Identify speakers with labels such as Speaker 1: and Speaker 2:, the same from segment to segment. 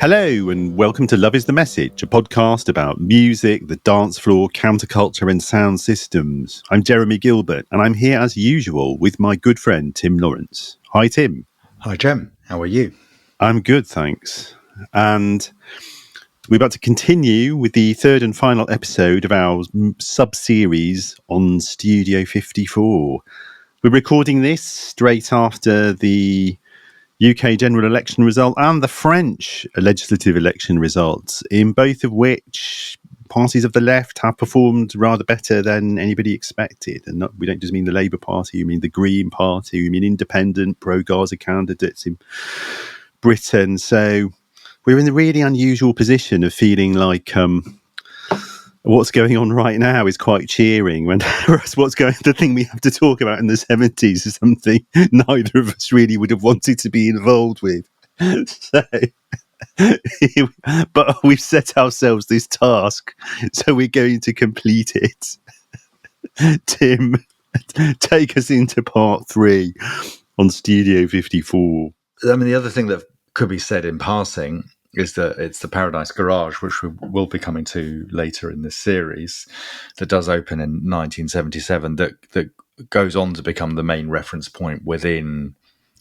Speaker 1: Hello and welcome to Love is the Message, a podcast about music, the dance floor, counterculture and sound systems. I'm Jeremy Gilbert and I'm here as usual with my good friend Tim Lawrence. Hi Tim.
Speaker 2: Hi Jem, how are you?
Speaker 1: I'm good, thanks. And we're about to continue with the third and final episode of our sub-series on Studio 54. We're recording this straight after the UK general election result and the French legislative election results, in both of which parties of the left have performed rather better than anybody expected. And we don't just mean the Labour Party, we mean the Green Party, we mean independent pro-Gaza candidates in Britain. So we're in the really unusual position of feeling like what's going on right now is quite cheering, when the thing we have to talk about in the 70s is something neither of us really would have wanted to be involved with. So, but we've set ourselves this task, so we're going to complete it. Tim, take us into part 3 on Studio 54.
Speaker 2: I mean, the other thing that could be said in passing is that it's the Paradise Garage, which we will be coming to later in this series, that does open in 1977, that goes on to become the main reference point within,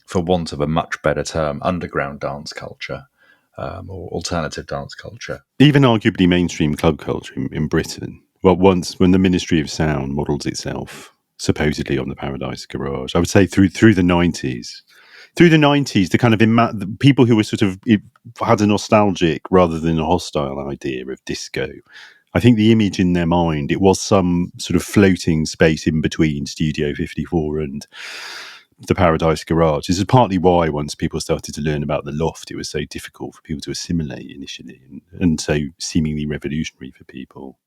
Speaker 2: for want of a much better term, underground dance culture, or alternative dance culture.
Speaker 1: Even arguably mainstream club culture in Britain. Well, when the Ministry of Sound models itself supposedly on the Paradise Garage, I would say through the 90s. Through the 90s, the kind of the people who were sort of had a nostalgic rather than a hostile idea of disco, I think the image in their mind, it was some sort of floating space in between Studio 54 and the Paradise Garage. This is partly why once people started to learn about the Loft, it was so difficult for people to assimilate initially, and so seemingly revolutionary for people.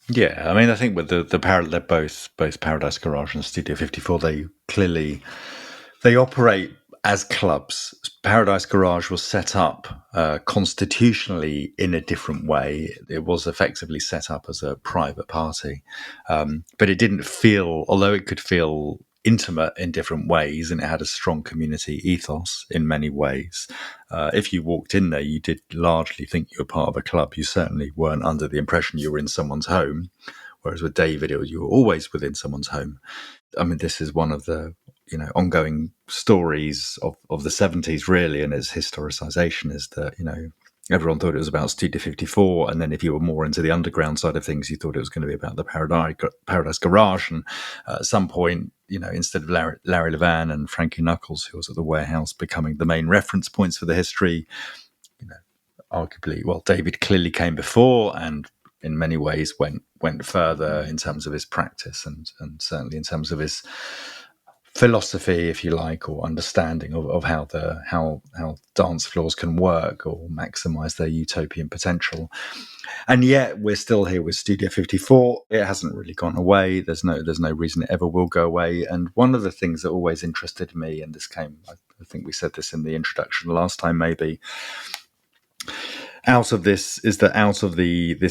Speaker 2: Yeah, I mean, I think with the parallel, both Paradise Garage and Studio 54, they operate as clubs. Paradise Garage was set up constitutionally in a different way. It was effectively set up as a private party, but it didn't feel, although it could feel intimate in different ways, and it had a strong community ethos in many ways. If you walked in there, you did largely think you were part of a club. You certainly weren't under the impression you were in someone's home, whereas with David, you were always within someone's home. I mean, this is one of the ongoing stories of the 70s, really, and its historicisation, is that, everyone thought it was about Studio 54, and then if you were more into the underground side of things, you thought it was going to be about the Paradise Garage, and at some point, instead of Larry Levan and Frankie Knuckles, who was at the Warehouse, becoming the main reference points for the history, arguably, well, David clearly came before, and in many ways went further in terms of his practice, and certainly in terms of his philosophy, if you like, or understanding of how dance floors can work or maximize their utopian potential. And yet we're still here with Studio 54. It hasn't really gone away. There's no reason it ever will go away. And one of the things that always interested me, and this came, I think we said this in the introduction last time, maybe, out of this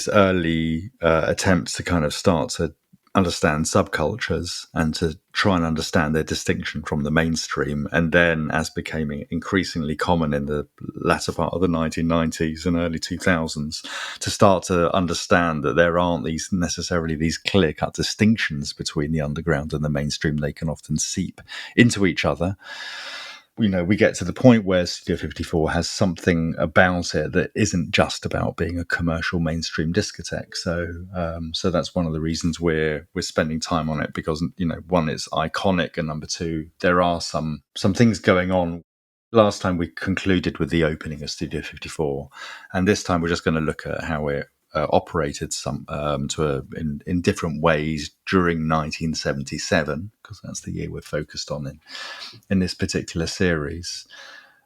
Speaker 2: early attempts to kind of start to understand subcultures and to try and understand their distinction from the mainstream, and then, as became increasingly common in the latter part of the 1990s and early 2000s, to start to understand that there aren't necessarily these clear-cut distinctions between the underground and the mainstream. They can often seep into each other. We get to the point where Studio 54 has something about it that isn't just about being a commercial mainstream discotheque. So that's one of the reasons we're spending time on it, because, one, it's iconic, and number two, there are some things going on. Last time we concluded with the opening of Studio 54, and this time we're just going to look at how it operated in different ways during 1977, because that's the year we're focused on in this particular series.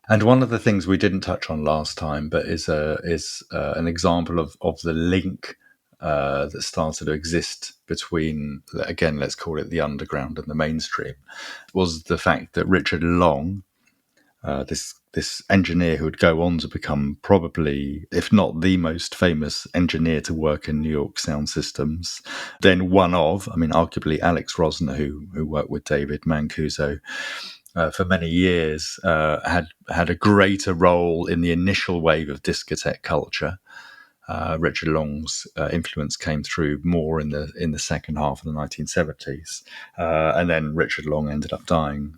Speaker 2: And one of the things we didn't touch on last time, but is an example of the link that started to exist between, again, let's call it the underground and the mainstream, was the fact that Richard Long, this engineer who would go on to become probably, if not the most famous engineer to work in New York sound systems, then arguably Alex Rosner, who worked with David Mancuso, for many years, had a greater role in the initial wave of discotheque culture. Richard Long's influence came through more in the second half of the 1970s, and then Richard Long ended up dying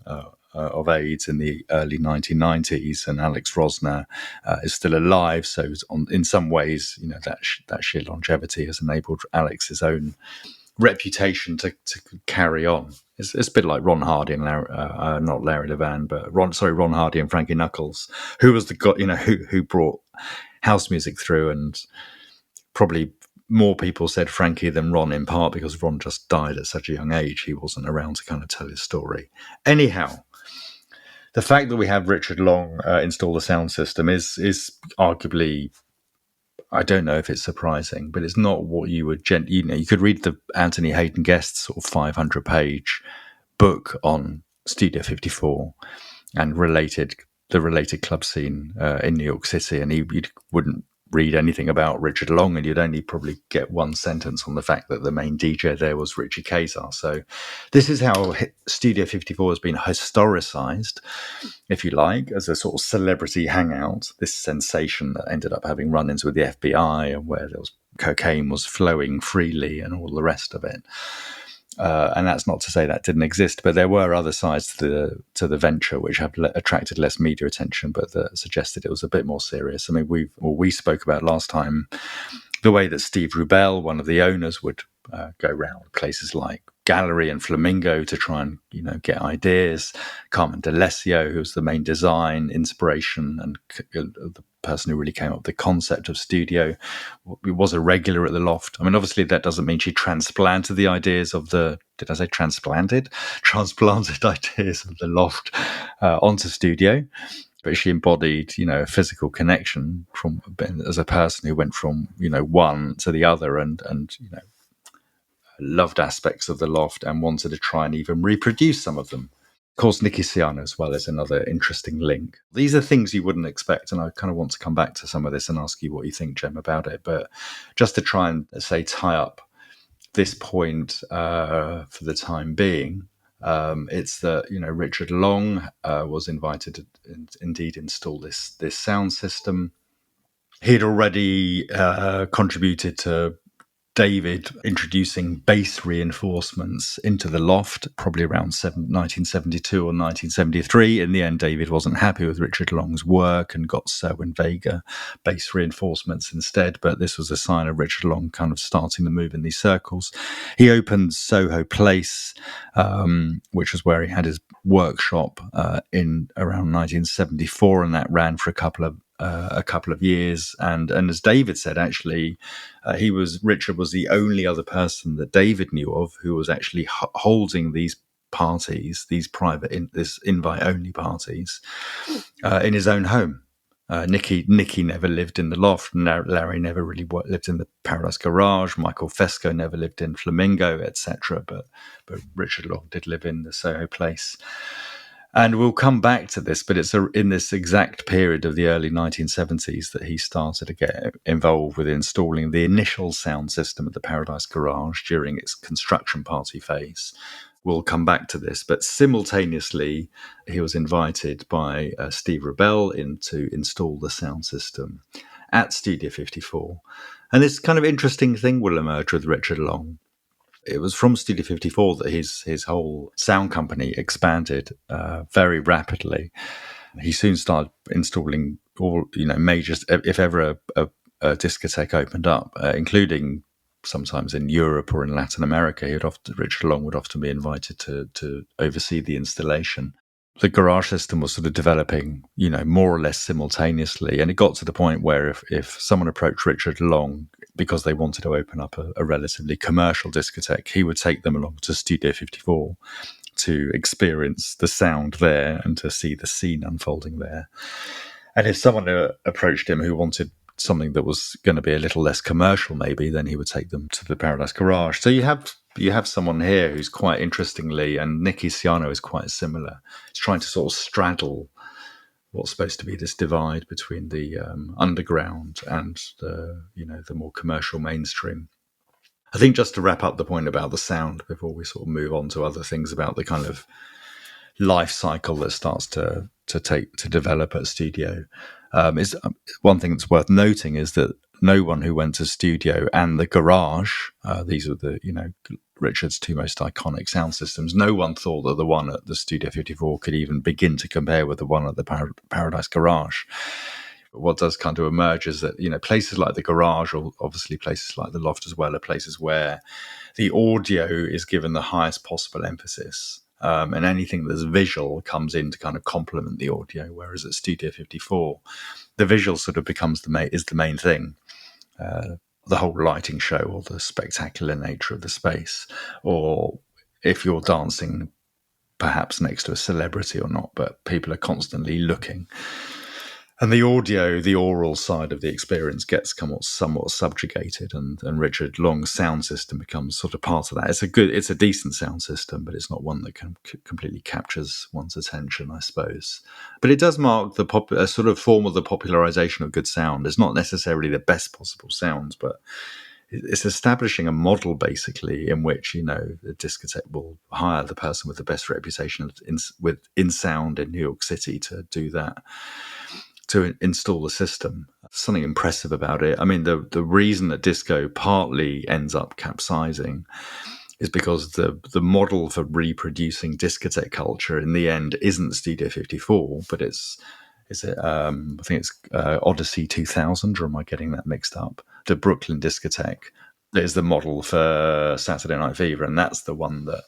Speaker 2: of AIDS in the early 1990s, and Alex Rosner is still alive. So, in some ways, that sheer longevity has enabled Alex's own reputation to carry on. It's a bit like Ron Hardy and not Larry Levan, but Ron Hardy and Frankie Knuckles, who was the guy, who brought house music through, and probably more people said Frankie than Ron, in part because Ron just died at such a young age. He wasn't around to kind of tell his story. Anyhow, the fact that we have Richard Long install the sound system is arguably, I don't know if it's surprising, but it's not what you would you could read the Anthony Hayden Guest sort of 500-page book on Studio 54 and the related club scene in New York City, and you wouldn't read anything about Richard Long, and you'd only probably get one sentence on the fact that the main DJ there was Richie Kazar. So this is how Studio 54 has been historicized, if you like, as a sort of celebrity hangout, this sensation that ended up having run-ins with the FBI and where there was cocaine was flowing freely and all the rest of it. And that's not to say that didn't exist, but there were other sides to the venture which have attracted less media attention, but that suggested it was a bit more serious. I mean, we spoke about last time the way that Steve Rubell, one of the owners, would go around places like Gallery and Flamingo to try and get ideas. Carmen D'Alessio, who was the main design inspiration and the person who really came up with the concept of studio, was a regular at the loft. I mean, obviously that doesn't mean she transplanted the ideas of did I say transplanted ideas of the loft onto studio, but she embodied a physical connection as a person who went from one to the other and loved aspects of the loft and wanted to try and even reproduce some of them. Of course, Nicky Siano as well is another interesting link. These are things you wouldn't expect, and I kind of want to come back to some of this and ask you what you think, Jem, about it. But just to try and, tie up this point for the time being, it's that Richard Long was invited to indeed install this sound system. He'd already contributed to David introducing bass reinforcements into the loft, probably around 1972 or 1973. In the end, David wasn't happy with Richard Long's work and got Selwyn Vega bass reinforcements instead, but this was a sign of Richard Long kind of starting the move in these circles. He opened Soho Place, which was where he had his workshop in around 1974, and that ran for a couple of years, and as David said, actually, Richard was the only other person that David knew of who was actually holding these parties, these private, this invite-only parties, in his own home. Nicky never lived in the loft, and Larry never really lived in the Paradise Garage. Michael Fesco never lived in Flamingo, etc. But Richard Long did live in the Soho Place. And we'll come back to this, but it's in this exact period of the early 1970s that he started to get involved with installing the initial sound system at the Paradise Garage during its construction party phase. We'll come back to this, but simultaneously, he was invited by Steve Rubell to install the sound system at Studio 54. And this kind of interesting thing will emerge with Richard Long. It was from Studio 54 that his whole sound company expanded very rapidly. He soon started installing all major, if ever a discotheque opened up, including sometimes in Europe or in Latin America. Richard Long would often be invited to oversee the installation. The garage system was sort of developing, more or less simultaneously. And it got to the point where if someone approached Richard Long because they wanted to open up a relatively commercial discotheque, he would take them along to Studio 54 to experience the sound there and to see the scene unfolding there. And if someone approached him who wanted something that was going to be a little less commercial, maybe, then he would take them to the Paradise Garage. So you have someone here who's quite interestingly, and Nicky Siano is quite similar. He's trying to sort of straddle what's supposed to be this divide between the underground and the more commercial mainstream. I think just to wrap up the point about the sound before we sort of move on to other things about the kind of life cycle that starts to develop at studio. Is one thing that's worth noting is that no one who went to studio and the garage, these are the Richard's two most iconic sound systems. No one thought that the one at the Studio 54 could even begin to compare with the one at the Paradise Garage. What does kind of emerge is that places like the garage, or obviously places like the loft as well, are places where the audio is given the highest possible emphasis. And anything that's visual comes in to kind of complement the audio. Whereas at Studio 54, the visual sort of becomes the main thing. The whole lighting show, or the spectacular nature of the space, or if you're dancing perhaps next to a celebrity or not, but people are constantly looking. And the audio, the oral side of the experience gets somewhat subjugated, and Richard Long's sound system becomes sort of part of that. It's a decent sound system, but it's not one that completely captures one's attention, I suppose. But it does mark a sort of form of the popularization of good sound. It's not necessarily the best possible sounds, but it's establishing a model, basically, in which the discotheque will hire the person with the best reputation in sound in New York City to do that, to install the system. Something impressive about it. I mean, the reason that disco partly ends up capsizing is because the model for reproducing discotheque culture in the end isn't Studio 54, but I think it's Odyssey 2000, or am I getting that mixed up? The Brooklyn discotheque is the model for Saturday Night Fever, and that's the one that,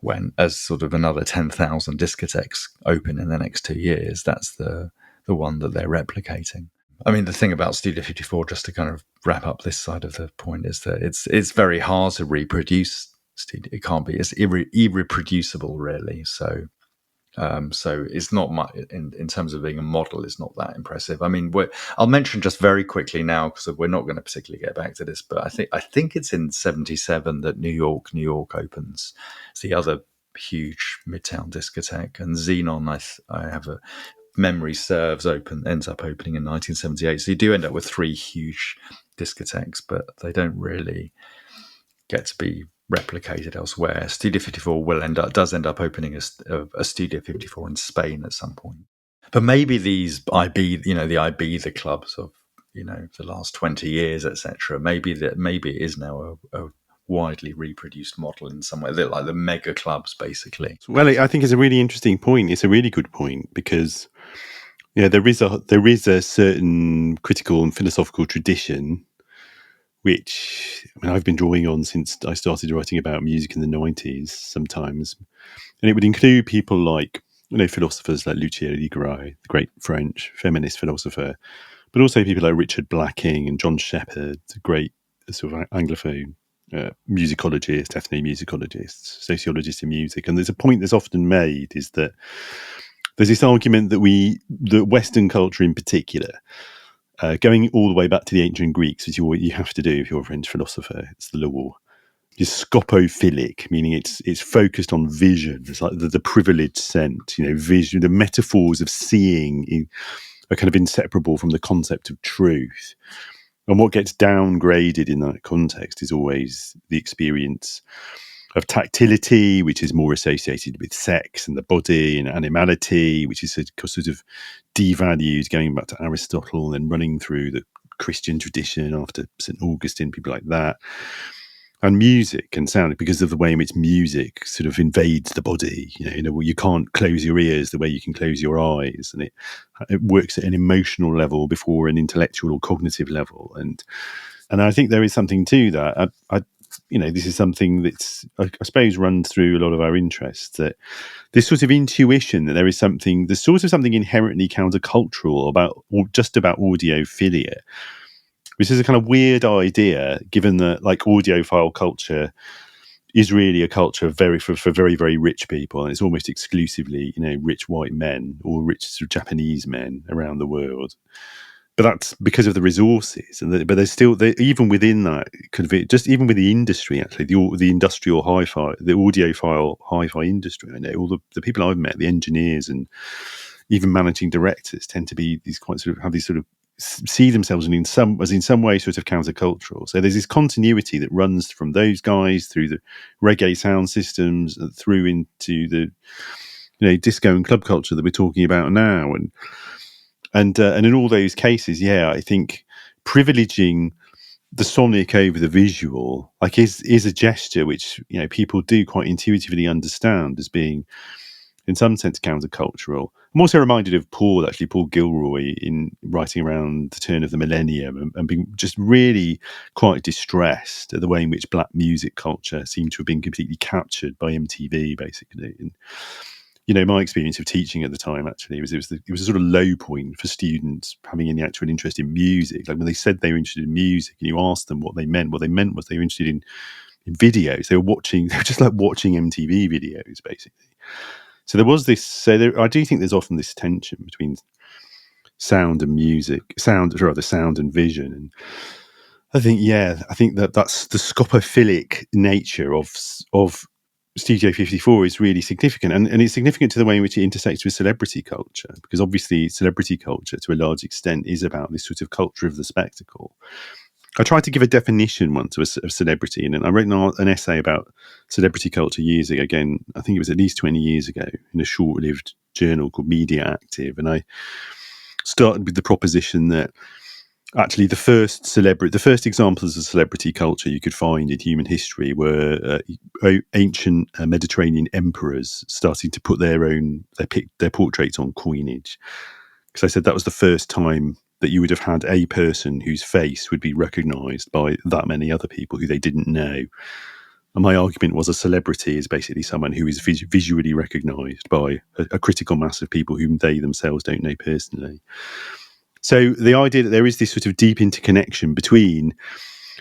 Speaker 2: when as sort of another 10,000 discotheques open in the next 2 years, that's the one that they're replicating. I mean, the thing about Studio 54, just to kind of wrap up this side of the point, is that it's very hard to reproduce. It can't be. It's irreproducible, really. So it's not much in terms of being a model. It's not that impressive. I mean, I'll mention just very quickly now, because we're not going to particularly get back to this, but I think it's in '77 that New York opens. It's the other huge Midtown discotheque, and Xenon, I have a memory serves, ends up opening in 1978. So you do end up with 3 huge discotheques, but they don't really get to be replicated elsewhere. Studio 54 does end up opening a Studio 54 in Spain at some point. But maybe these the Ibiza clubs of the last 20 years, etc. Maybe it is now a widely reproduced model in some way. They're like the mega clubs, basically.
Speaker 1: Well, I think it's a really interesting point. It's a really good point, because there is a certain critical and philosophical tradition which, I mean, I've been drawing on since I started writing about music in the 90s sometimes. And it would include people like, philosophers like Lucia Ligrai, the great French feminist philosopher, but also people like Richard Blacking and John Shepherd, the great sort of Anglophone musicologist, ethnomusicologist, sociologist in music. And there's a point that's often made, is that there's this argument that Western culture in particular, going all the way back to the ancient Greeks, which you have to do if you're a French philosopher, it's the law, is scopophilic, meaning it's focused on vision. It's like the privileged sense, vision. The metaphors of seeing are kind of inseparable from the concept of truth. And what gets downgraded in that context is always the experience of tactility, which is more associated with sex and the body, and animality, which is sort of devalued, going back to Aristotle and running through the Christian tradition after St. Augustine, people like that. And music and sound, because of the way in which music sort of invades the body. You can't close your ears the way you can close your eyes, and it works at an emotional level before an intellectual or cognitive level. And I think there is something to that. This is something that's, I suppose, runs through a lot of our interests, that this sort of intuition that there's sort of something inherently countercultural about audiophilia, which is a kind of weird idea, given that like audiophile culture is really a culture for very, very rich people, and it's almost exclusively rich white men or rich sort of Japanese men around the world. But that's because of the resources, but there's still, even within that, just even with the industry, actually, the industrial hi-fi, the audiophile hi-fi industry. I know all the people I've met, the engineers and even managing directors, tend to be these see themselves in some way sort of countercultural. So there's this continuity that runs from those guys through the reggae sound systems, through into the disco and club culture that we're talking about now, and in all those cases, I think privileging the sonic over the visual, like, is a gesture which people do quite intuitively understand as being, in some sense, countercultural. I'm also reminded of Paul Gilroy, in writing around the turn of the millennium, and being just really quite distressed at the way in which black music culture seemed to have been completely captured by MTV, basically. And my experience of teaching at the time actually was it was a sort of low point for students having any actual interest in music. Like, when they said they were interested in music, and you asked them what they meant was they were interested in videos. They were just like watching MTV videos, basically. So there was this. I do think there's often this tension between sound and sound and vision. And I think that's the scopophilic nature of Studio 54 is really significant, and it's significant to the way in which it intersects with celebrity culture, because obviously celebrity culture, to a large extent, is about this sort of culture of the spectacle. I tried to give a definition once of celebrity, and I wrote an essay about celebrity culture years ago. Again, I think it was at least 20 years ago, in a short-lived journal called Media Active, and I started with the proposition that actually the first examples of celebrity culture you could find in human history were ancient Mediterranean emperors starting to put their portraits on coinage. Because I said that was the first time that you would have had a person whose face would be recognised by that many other people who they didn't know. And my argument was, a celebrity is basically someone who is visually recognised by a critical mass of people whom they themselves don't know personally. So the idea that there is this sort of deep interconnection between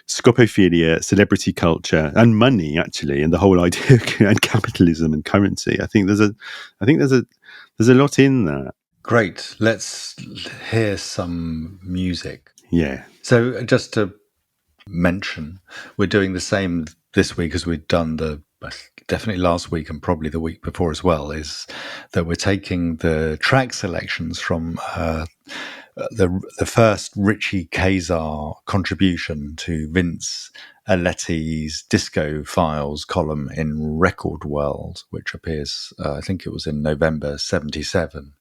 Speaker 1: scopophilia, celebrity culture, and money, actually, and the whole idea and capitalism and currency, I think there's a lot in that.
Speaker 2: Great. Let's hear some music.
Speaker 1: Yeah.
Speaker 2: So just to mention, we're doing the same this week as we've done definitely last week and probably the week before as well, is that we're taking the track selections from the first Richie Kazar contribution to Vince Aletti's Disco Files column in Record World, which appears, I think it was in November 1977.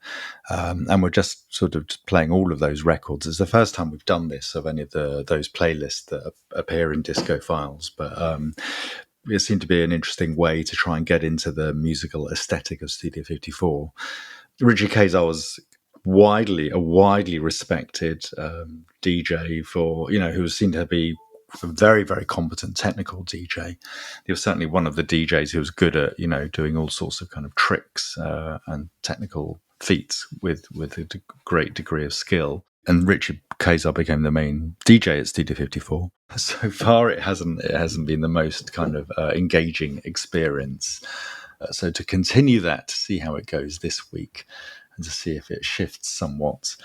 Speaker 2: And we're just sort of playing all of those records. It's the first time we've done this of any of those playlists that appear in Disco Files, but it seemed to be an interesting way to try and get into the musical aesthetic of Studio 54. Richie Kazar was a widely respected DJ who was seen to be a very, very competent technical DJ. He was certainly one of the DJs who was good at, doing all sorts of kind of tricks and technical feats with a great degree of skill. And Richard Kazar became the main DJ at Studio 54. So far, it hasn't been the most kind of engaging experience. So to continue that, to see how it goes this week, and to see if it shifts somewhat.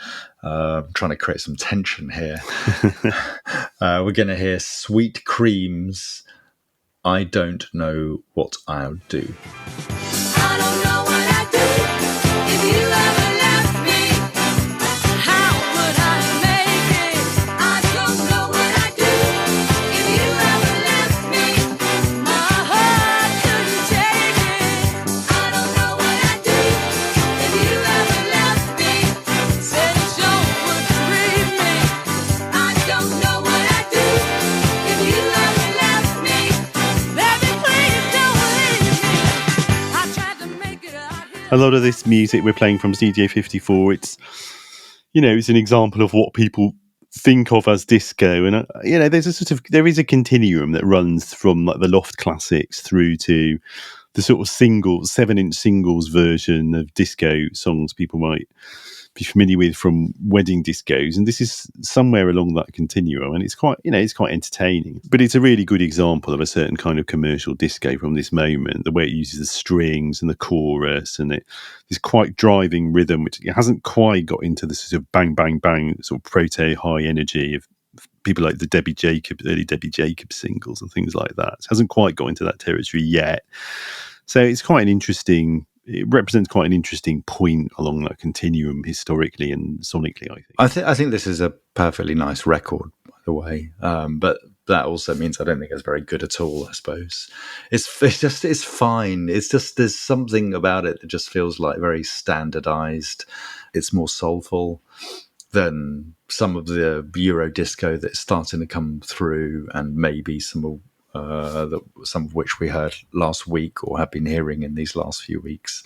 Speaker 2: I'm trying to create some tension here. We're going to hear Sweet Cream's I Don't Know What I'll Do.
Speaker 3: I don't know what I'd do if you ever left me. How would I make it? I don't know what I'd do if you ever left me. My heart couldn't take it. I don't know what I'd do if you ever left me. Said Joe would free me. I don't know what I'd do if you ever left me. Baby, please don't leave me. I tried to make it out here.
Speaker 1: A lot of this music we're playing from Studio 54, it's an example of what people think of as disco, and there is a continuum that runs from like the loft classics through to the sort of 7-inch singles version of disco songs people might be familiar with from wedding discos, and this is somewhere along that continuum, and it's quite entertaining. But it's a really good example of a certain kind of commercial disco from this moment, the way it uses the strings and the chorus, and this quite driving rhythm, which it hasn't quite got into the sort of bang bang bang sort of proto high energy of people like the early Debbie Jacobs singles and things like that. It hasn't quite got into that territory yet. So it's it represents quite an interesting point along that continuum historically and sonically, I think.
Speaker 2: I think this is a perfectly nice record, by the way. But that also means I don't think it's very good at all, I suppose. It's fine. It's just, there's something about it that just feels like very standardized. It's more soulful than some of the Euro disco that's starting to come through, and maybe some of which we heard last week or have been hearing in these last few weeks.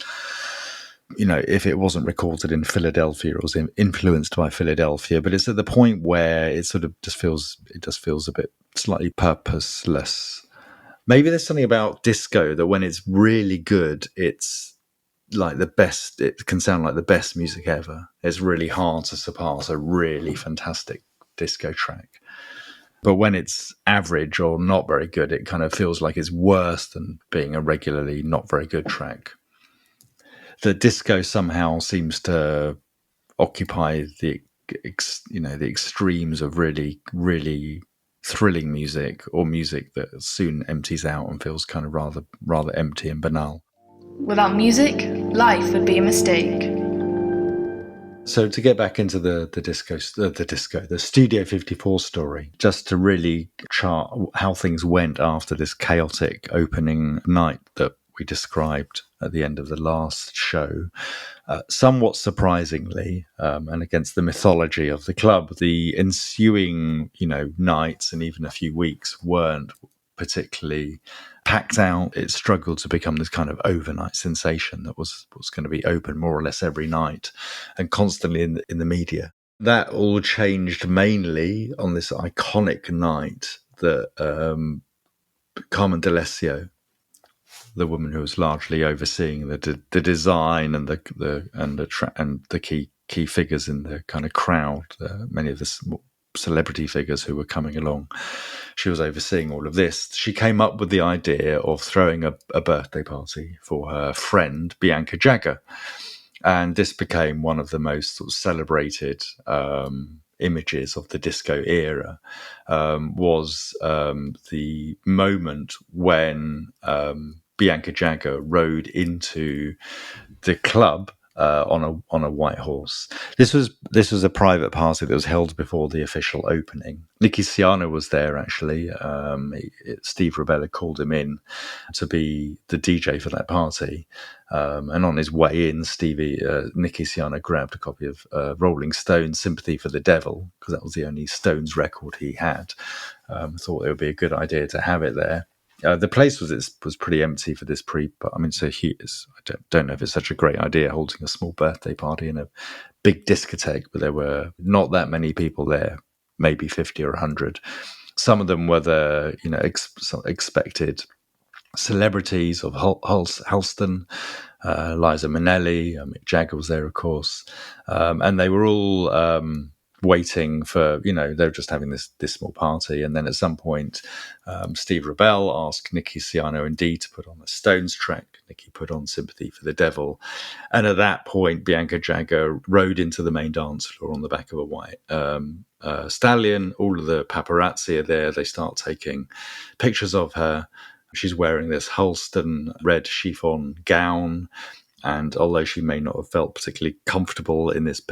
Speaker 2: You know, if it wasn't recorded in Philadelphia, it was influenced by Philadelphia, but it's at the point where it sort of just feels a bit slightly purposeless. Maybe there's something about disco that when it's really good, it's like the best. It can sound like the best music ever. It's really hard to surpass a really fantastic disco track. But when it's average or not very good, it kind of feels like it's worse than being a regularly not very good track. The disco somehow seems to occupy the extremes of really, really thrilling music, or music that soon empties out and feels kind of rather empty and banal.
Speaker 4: Without music, life would be a mistake.
Speaker 2: So to get back into the Studio 54 story, just to really chart how things went after this chaotic opening night that we described at the end of the last show, somewhat surprisingly, and against the mythology of the club, the ensuing, nights and even a few weeks weren't particularly packed out. It struggled to become this kind of overnight sensation that was going to be open more or less every night and constantly in the media. That all changed mainly on this iconic night that Carmen D'Alessio, the woman who was largely overseeing the design and the key figures in the kind of crowd, many of the celebrity figures who were coming along, she was overseeing all of this. She came up with the idea of throwing a birthday party for her friend Bianca Jagger, and this became one of the most sort of celebrated images of the disco era. Was the moment when Bianca Jagger rode into the club on a white horse. This was a private party that was held before the official opening. Nicky Siano was there, actually. Steve Rebella called him in to be the DJ for that party. And on his way in, Nicky Siano grabbed a copy of Rolling Stones' "Sympathy for the Devil," because that was the only Stones record he had. Thought it would be a good idea to have it there. The place was pretty empty for this but I mean, so huge. I don't know if it's such a great idea holding a small birthday party in a big discotheque, but there were not that many people there, maybe 50 or 100. Some of them were the expected celebrities of Halston, Liza Minnelli, Mick Jagger was there, of course, and they were all waiting for, they were just having this small party. And then at some point, Steve Rebell asked Nicky Siano indeed to put on a Stones track. Nicky put on "Sympathy for the Devil. And at that point, Bianca Jagger rode into the main dance floor on the back of a white stallion. All of the paparazzi are there. They start taking pictures of her. She's wearing this Halston red chiffon gown. And although she may not have felt particularly comfortable in this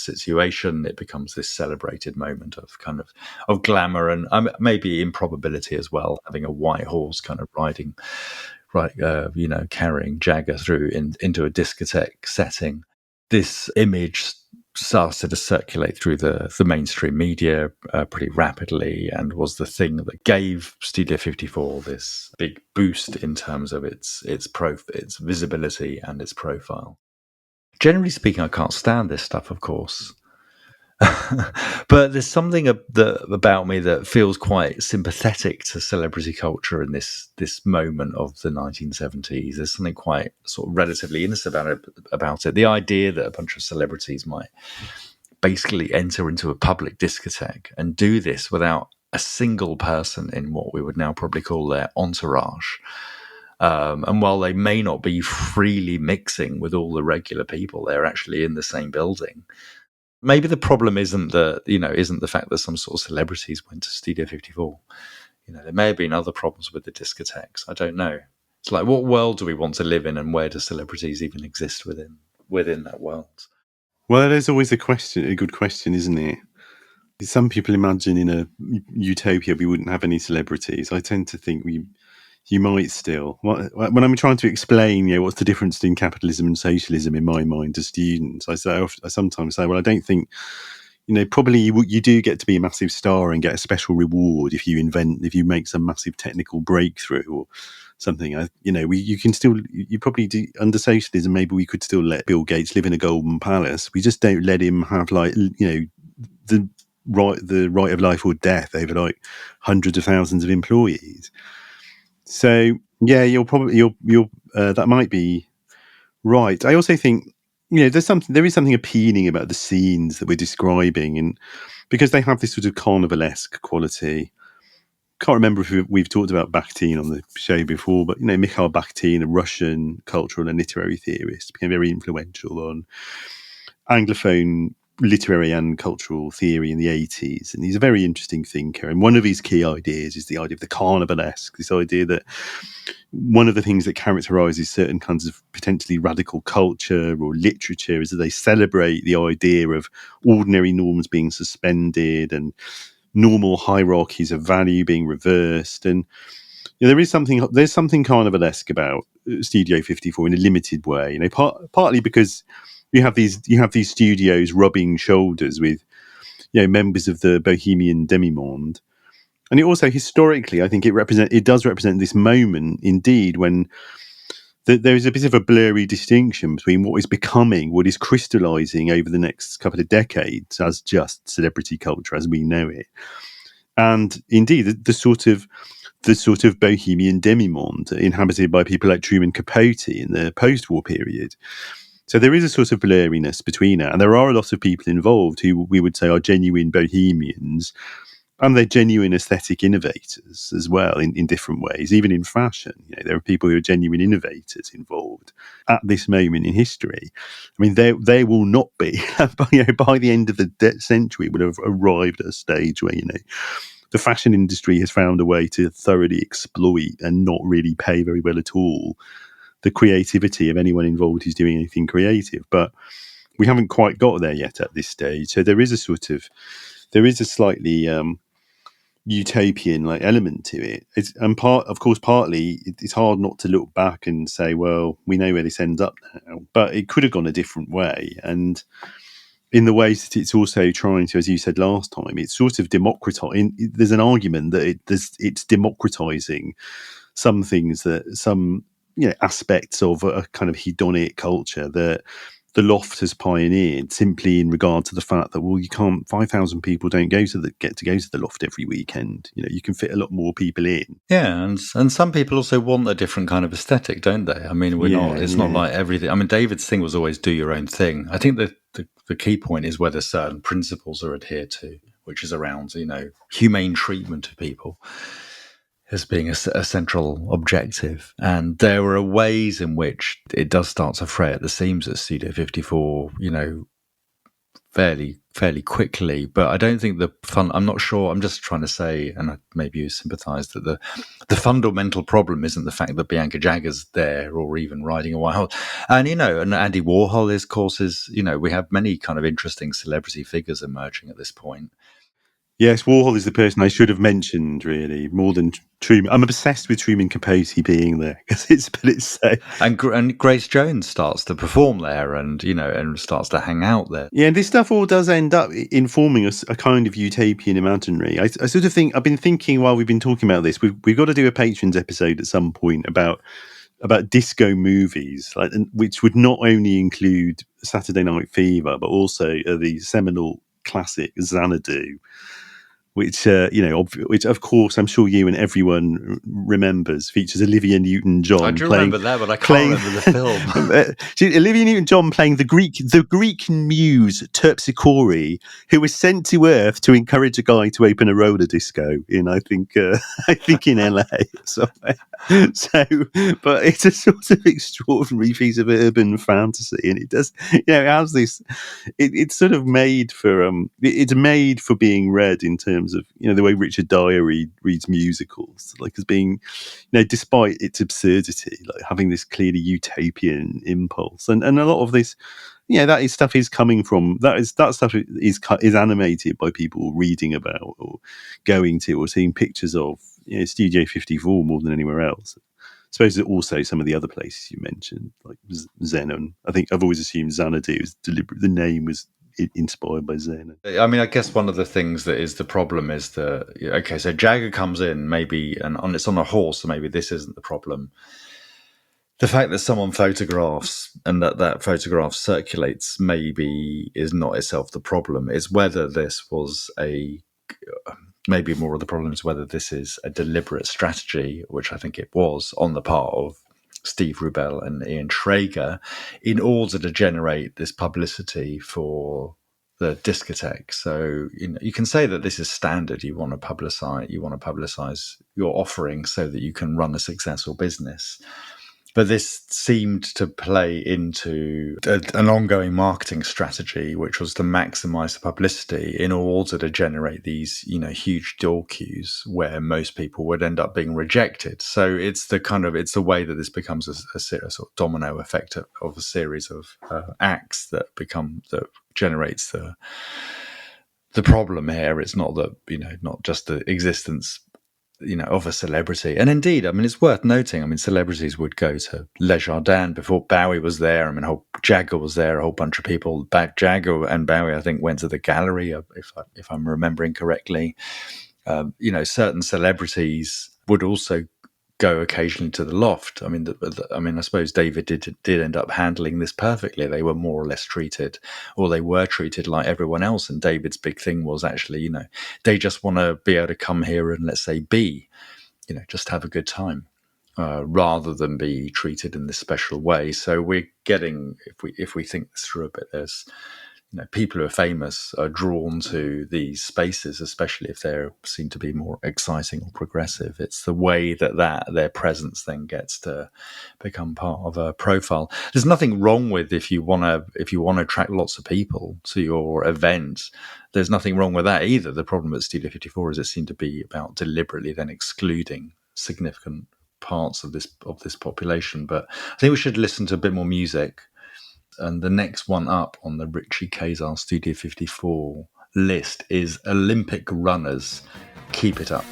Speaker 2: situation, it becomes this celebrated moment of glamour and maybe improbability as well. Having a white horse kind of riding, carrying Jagger through into a discotheque setting. This image started to circulate through the mainstream media pretty rapidly, and was the thing that gave Studio 54 this big boost in terms of its visibility and its profile. Generally speaking, I can't stand this stuff, of course. But there's something about me that feels quite sympathetic to celebrity culture in this moment of the 1970s. There's something quite sort of relatively innocent about it. The idea that a bunch of celebrities might basically enter into a public discotheque and do this without a single person in what we would now probably call their entourage. And while they may not be freely mixing with all the regular people, they're actually in the same building. Maybe the problem isn't the fact that some sort of celebrities went to Studio 54. There may have been other problems with the discotheques. I don't know. It's like, what world do we want to live in, and where do celebrities even exist within that world?
Speaker 1: Well, there's always a good question, isn't it? Some people imagine in a utopia we wouldn't have any celebrities. I tend to think you might still. When I'm trying to explain, what's the difference between capitalism and socialism in my mind to students, I sometimes say, well, I don't think, probably you do get to be a massive star and get a special reward if you make some massive technical breakthrough or something. You can still, you probably do under socialism. Maybe we could still let Bill Gates live in a golden palace. We just don't let him have the right of life or death over like hundreds of thousands of employees. So yeah, that might be right. I also think there is something appealing about the scenes that we're describing, and because they have this sort of carnivalesque quality. Can't remember if we've talked about Bakhtin on the show before, but Mikhail Bakhtin, a Russian cultural and literary theorist, became very influential on Anglophone literary and cultural theory in the 80s. And he's a very interesting thinker. And one of his key ideas is the idea of the carnivalesque, this idea that one of the things that characterizes certain kinds of potentially radical culture or literature is that they celebrate the idea of ordinary norms being suspended and normal hierarchies of value being reversed. And there's something carnivalesque about Studio 54 in a limited way, partly because you have these studios rubbing shoulders with members of the bohemian demi-monde. And it also historically, I think it does represent this moment indeed when there is a bit of a blurry distinction between what is crystallizing over the next couple of decades as just celebrity culture as we know it, and indeed the sort of bohemian demi-monde inhabited by people like Truman Capote in the post-war period. So there is a sort of blurriness between it, and there are a lot of people involved who we would say are genuine bohemians, and they're genuine aesthetic innovators as well in different ways, even in fashion. There are people who are genuine innovators involved at this moment in history. I mean, there will not be, by the end of the century, would have arrived at a stage where, the fashion industry has found a way to thoroughly exploit and not really pay very well at all the creativity of anyone involved who's doing anything creative. But we haven't quite got there yet at this stage. So there is a slightly utopian element to it. Partly it's hard not to look back and say, well, we know where this ends up now, but it could have gone a different way. And in the ways that it's also trying to, as you said last time, it's sort of democratizing. There's an argument that it's democratizing some things, that some aspects of a kind of hedonic culture that the Loft has pioneered, simply in regard to the fact that, well, you can't, 5,000 people don't get to go to the Loft every weekend. You can fit a lot more people in.
Speaker 2: Yeah, and some people also want a different kind of aesthetic, don't they? I mean, it's not like everything. I mean, David's thing was always do your own thing. I think that the key point is whether certain principles are adhered to, which is around, humane treatment of people as being a central objective. And there are ways in which it does start to fray at the seams at Studio 54, fairly quickly. But I don't think I'm not sure, I'm just trying to say, and maybe you sympathise, that the fundamental problem isn't the fact that Bianca Jagger's there or even riding a white horse. And, and Andy Warhol is, of course, we have many kind of interesting celebrity figures emerging at this point.
Speaker 1: Yes, Warhol is the person I should have mentioned, really, more than Truman. I'm obsessed with Truman Capote being there because it's so.
Speaker 2: And Grace Jones starts to perform there, and and starts to hang out there.
Speaker 1: Yeah, and this stuff all does end up informing us a kind of utopian imaginary. I sort of think I've been thinking while we've been talking about this, we've got to do a patrons episode at some point about disco movies, which would not only include Saturday Night Fever but also the seminal classic Xanadu. Which which of course I'm sure you and everyone remembers, features Olivia Newton-John.
Speaker 2: I do remember that, but I can't remember the film.
Speaker 1: Olivia Newton-John playing the Greek muse Terpsichore, who was sent to Earth to encourage a guy to open a roller disco in I think in LA somewhere. So, but it's a sort of extraordinary piece of urban fantasy, and it does, it has this. It's sort of made for it's made for being read in terms of the way Richard Dyer reads musicals, as being despite its absurdity, having this clearly utopian impulse, and a lot of this yeah, that stuff is coming from that stuff is animated by people reading about or going to or seeing pictures of, you know, Studio 54 more than anywhere else. I suppose that also some of the other places you mentioned, like Xenon. I think I've always assumed Xanadu was deliberate. The name was inspired by Xenon.
Speaker 2: I mean, I guess one of the things that is the problem is that, okay, so Jagger comes in maybe, and it's on a horse, so maybe this isn't the problem. The fact that someone photographs and that photograph circulates maybe is not itself the problem. It's whether this was maybe more of the problem is whether this is a deliberate strategy, which I think it was on the part of Steve Rubell and Ian Traeger, in order to generate this publicity for the discotheque. So, you know, you can say that this is standard. You want to publicize your offering so that you can run a successful business. But this seemed to play into an ongoing marketing strategy, which was to maximize the publicity in order to generate these, you know, huge door queues where most people would end up being rejected. So it's the way that this becomes a sort of domino effect of a series of acts that generates the problem here. It's not that, you know, not just the existence, you know, of a celebrity. And indeed, I mean, it's worth noting, I mean, celebrities would go to Les Jardins before Bowie was there. I mean, Jagger was there, a whole bunch of people. Jagger and Bowie, I think, went to the gallery, if I'm remembering correctly. You know, certain celebrities would also go occasionally to the loft. I mean, I suppose David did end up handling this perfectly. They were more or less treated, or they were treated like everyone else. And David's big thing was actually, you know, they just want to be able to come here and, let's say, you know, just have a good time, rather than be treated in this special way. So we're getting, if we think this through a bit, there's, you know, people who are famous are drawn to these spaces, especially if they seem to be more exciting or progressive. It's the way that their presence then gets to become part of a profile. There's nothing wrong with if you want to attract lots of people to your event. There's nothing wrong with that either. The problem at Studio 54 is it seemed to be about deliberately then excluding significant parts of this population. But I think we should listen to a bit more music. And the next one up on the Richie Kazar Studio 54 list is Olympic Runners, Keep It Up.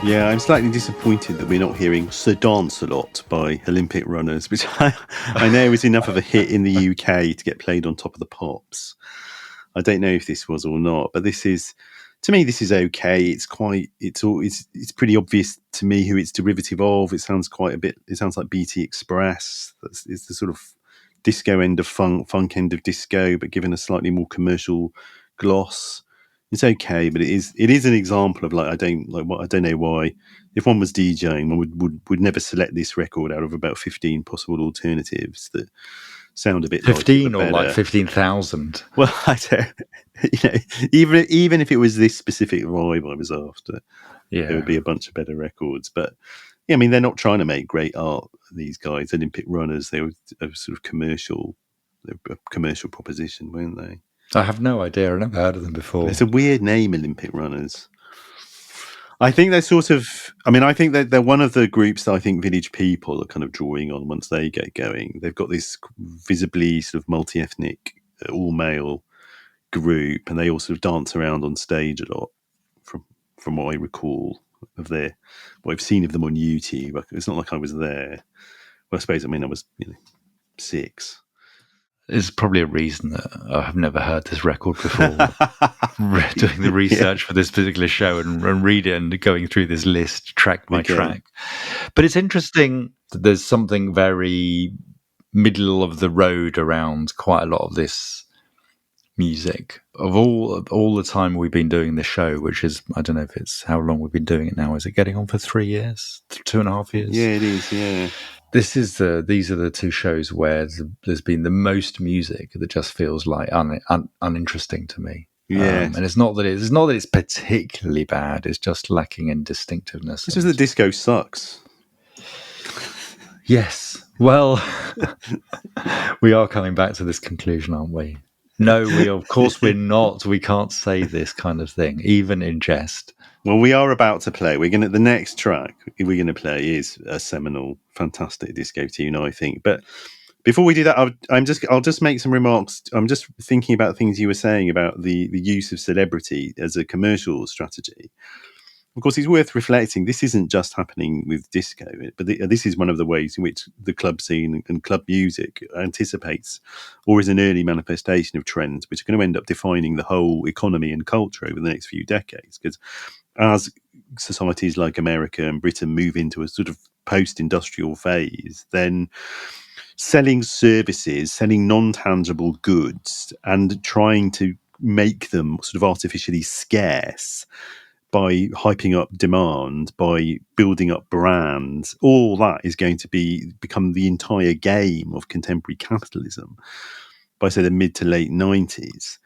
Speaker 1: Yeah, I'm slightly disappointed that we're not hearing "So Dance a Lot" by Olympic Runners, which I know is enough of a hit in the UK to get played on Top of the Pops. I don't know if this was or not, but this is, to me, this is okay. It's pretty obvious to me who it's derivative of. It sounds like BT Express. It's the sort of disco end of funk end of disco, but given a slightly more commercial gloss. It's okay, but it is an example of I don't know why. If one was DJing, one would never select this record out of about 15 possible alternatives that sound a bit
Speaker 2: 15 or like 15,000.
Speaker 1: Well, I don't. You know, even if it was this specific vibe I was after, there would be a bunch of better records. But yeah, I mean, they're not trying to make great art. These guys, Olympic Runners, they were a sort of commercial proposition, weren't they?
Speaker 2: I have no idea. I've never heard of them before.
Speaker 1: It's a weird name, Olympic Runners. I think they're sort of, I mean, I think that they're one of the groups that I think Village People are kind of drawing on once they get going. They've got this visibly sort of multi-ethnic, all-male group, and they all sort of dance around on stage a lot, from what I recall of what I've seen of them on YouTube. It's not like I was there. Well, I suppose, I was 6.
Speaker 2: There's probably a reason that I have never heard this record before. Doing the research for this particular show and read it and going through this list track by track. But it's interesting that there's something very middle of the road around quite a lot of this music. Of all the time we've been doing this show, which is, I don't know if it's how long we've been doing it now. Is it getting on for 3 years? 2.5 years?
Speaker 1: Yeah, it is, yeah.
Speaker 2: these are the two shows where there's been the most music that just feels like uninteresting to me.
Speaker 1: Yeah.
Speaker 2: And it's not that it's particularly bad. It's just lacking in distinctiveness.
Speaker 1: It's just the disco sucks.
Speaker 2: Yes. Well, we are coming back to this conclusion, aren't we? No, of course we're not. We can't say this kind of thing, even in jest.
Speaker 1: Well, we are about to play. The next track we're going to play is a seminal, fantastic disco tune, I think. But before we do that, I'll just make some remarks. I'm just thinking about things you were saying about the use of celebrity as a commercial strategy. Of course, it's worth reflecting. This isn't just happening with disco, but this is one of the ways in which the club scene and club music anticipates or is an early manifestation of trends which are going to end up defining the whole economy and culture over the next few decades. Because as societies like America and Britain move into a sort of post-industrial phase, then selling services, selling non-tangible goods, and trying to make them sort of artificially scarce by hyping up demand, by building up brands, all that is going to become the entire game of contemporary capitalism by, say, the mid to late 90s.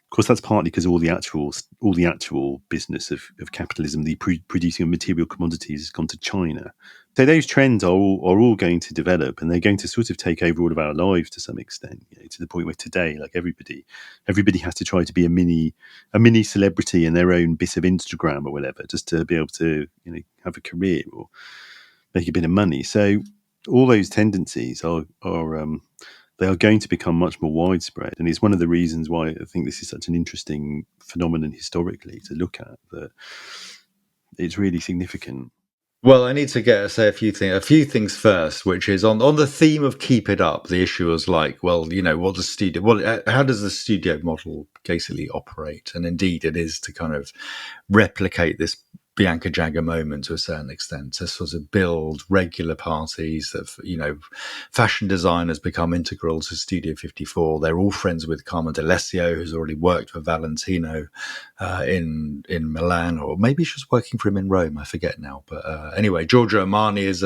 Speaker 1: Of course, that's partly because all the actual business of capitalism, the producing of material commodities, has gone to China. So those trends are all going to develop, and they're going to sort of take over all of our lives to some extent. To the point where today, like everybody has to try to be a mini celebrity in their own bit of Instagram or whatever, just to be able to have a career or make a bit of money. So all those tendencies are they are going to become much more widespread. And it's one of the reasons why I think this is such an interesting phenomenon historically to look at, that it's really significant.
Speaker 2: Well, I need to say a few things first, which is on the theme of keep it up. The issue is like, well, how does the studio model basically operate? And indeed, it is to kind of replicate this Bianca Jagger moment to a certain extent, to sort of build regular parties of, fashion designers become integral to Studio 54. They're all friends with Carmen D'Alessio, who's already worked for Valentino in Milan, or maybe she's working for him in Rome. I forget now. But anyway, Giorgio Armani is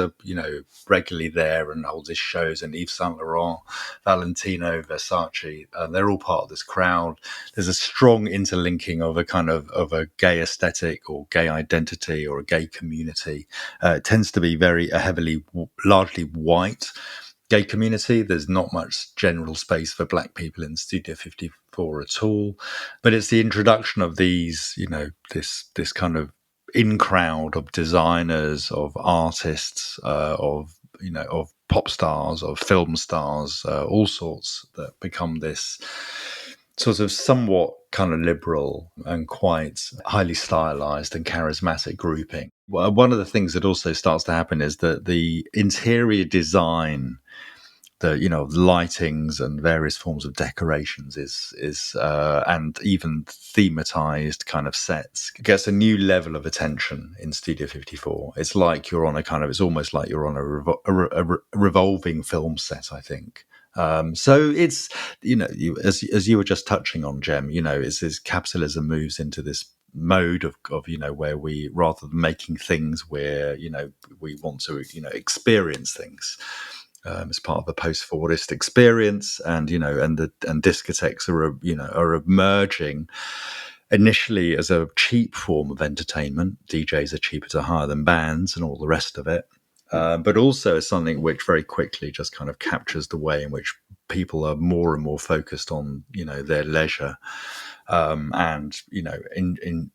Speaker 2: regularly there and holds his shows, and Yves Saint Laurent, Valentino, Versace. They're all part of this crowd. There's a strong interlinking of a gay aesthetic or gay identity or a gay community. It tends to be largely white gay community. There's not much general space for black people in Studio 54 at all. But it's the introduction of these, this kind of in crowd of designers, of artists, of pop stars, of film stars, all sorts, that become this sort of somewhat kind of liberal and quite highly stylized and charismatic grouping. Well, one of the things that also starts to happen is that the interior design, the lightings and various forms of decorations is and even thematized kind of sets gets a new level of attention in Studio 54. It's like you're on it's almost like you're on a revolving film set, I think. So it's, as you were just touching on, Jem, as capitalism moves into this mode of where we, rather than making things, where we want to experience things as part of the post-Fordist experience, and discotheques are emerging initially as a cheap form of entertainment. DJs are cheaper to hire than bands and all the rest of it. But also as something which very quickly just kind of captures the way in which people are more and more focused on, their leisure, and, in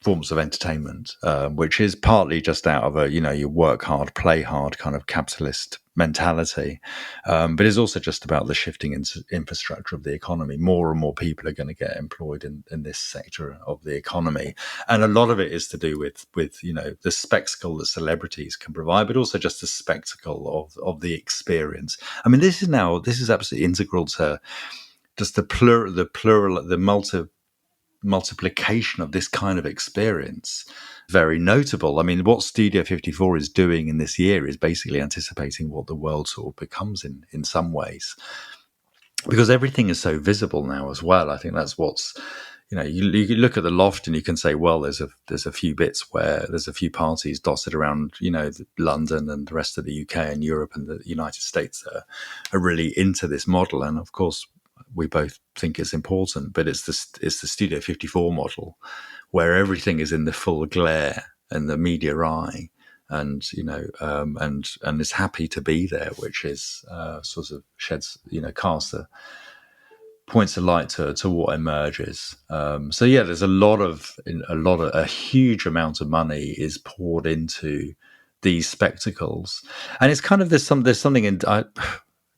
Speaker 2: forms of entertainment, which is partly just out of a, you work hard, play hard kind of capitalist mentality. But it's also just about the shifting infrastructure of the economy. More and more people are going to get employed in this sector of the economy. And a lot of it is to do with the spectacle that celebrities can provide, but also just the spectacle of the experience. I mean, this is absolutely integral to just the multiplication of this kind of experience. Very notable. I mean, what Studio 54 is doing in this year is basically anticipating what the world sort of becomes in some ways, because everything is so visible now as well. I think that's what's you look at the loft and you can say, well, there's a few bits where there's a few parties dotted around, London and the rest of the UK and Europe and the United States that are really into this model. And of course, we both think it's important, but it's the Studio 54 model where everything is in the full glare and the media eye, and and is happy to be there, which is sort of sheds points a light to what emerges. So yeah, there's a huge amount of money is poured into these spectacles, and it's kind of there's something in I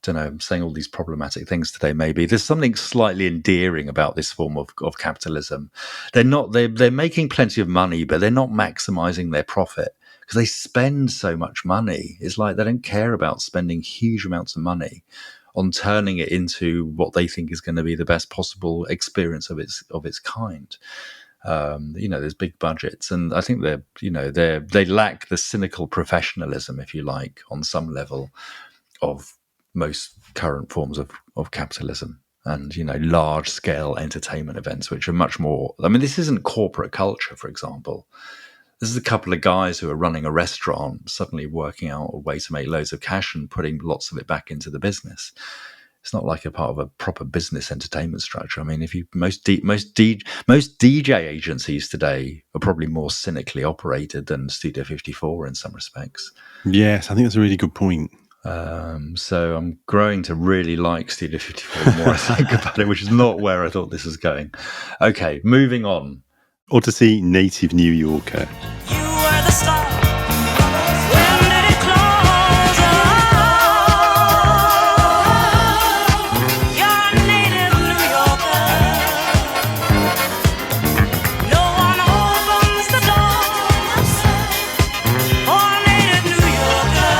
Speaker 2: don't know. I'm saying all these problematic things today. Maybe there's something slightly endearing about this form of capitalism. They're making plenty of money, but they're not maximizing their profit because they spend so much money. It's like they don't care about spending huge amounts of money on turning it into what they think is going to be the best possible experience of its kind. There's big budgets, and I think they lack the cynical professionalism, if you like, on some level of most current forms of capitalism. And large scale entertainment events, which are much more. I mean, this isn't corporate culture, for example. This is a couple of guys who are running a restaurant, suddenly working out a way to make loads of cash and putting lots of it back into the business. It's not like a part of a proper business entertainment structure. I mean, most DJ agencies today are probably more cynically operated than Studio 54 in some respects.
Speaker 1: Yes, I think that's a really good point.
Speaker 2: So I'm growing to really like Studio 54 the more I think about it, which is not where I thought this was going. Okay, moving on.
Speaker 1: Odyssey, Native New Yorker.
Speaker 3: You were the star. When did it close? You're a native New Yorker. No one opens the door for a native New Yorker.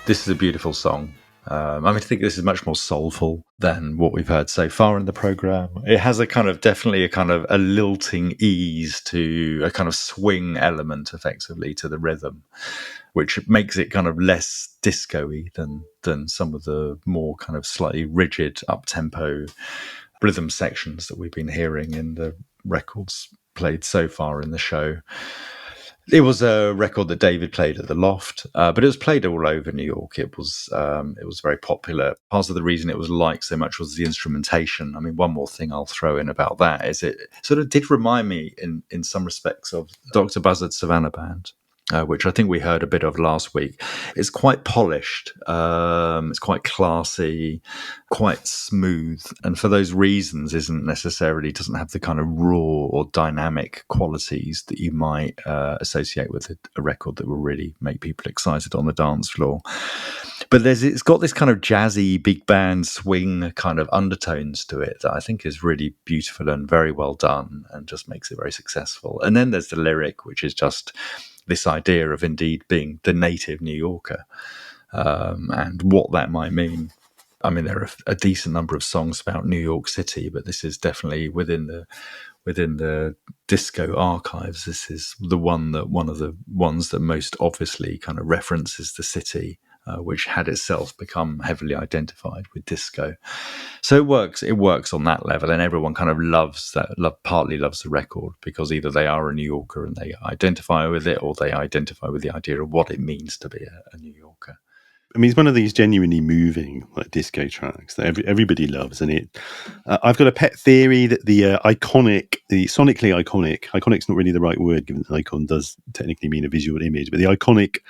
Speaker 2: This is a beautiful song. I think this is much more soulful than what we've heard so far in the program. It has definitely a lilting ease to a kind of swing element, effectively, to the rhythm, which makes it kind of less disco-y than some of the more kind of slightly rigid up-tempo rhythm sections that we've been hearing in the records played so far in the show. It was a record that David played at the Loft, but it was played all over New York. It was very popular. Part of the reason it was liked so much was the instrumentation. I mean, one more thing I'll throw in about that is it sort of did remind me in some respects of Dr. Buzzard's Savannah Band, which I think we heard a bit of last week. It's quite polished. It's quite classy, quite smooth. And for those reasons, doesn't have the kind of raw or dynamic qualities that you might associate with a record that will really make people excited on the dance floor. But it's got this kind of jazzy, big band swing kind of undertones to it that I think is really beautiful and very well done and just makes it very successful. And then there's the lyric, which is just this idea of indeed being the native New Yorker, and what that might mean. I mean, there are a decent number of songs about New York City, but this is definitely within the disco archives. This is one of the ones that most obviously kind of references the city, which had itself become heavily identified with disco. So it works on that level, and everyone kind of partly loves the record because either they are a New Yorker and they identify with it, or they identify with the idea of what it means to be a New Yorker.
Speaker 1: I mean, it's one of these genuinely moving disco tracks that everybody loves, and I've got a pet theory that the sonically iconic's not really the right word, given that icon does technically mean a visual image, but the iconic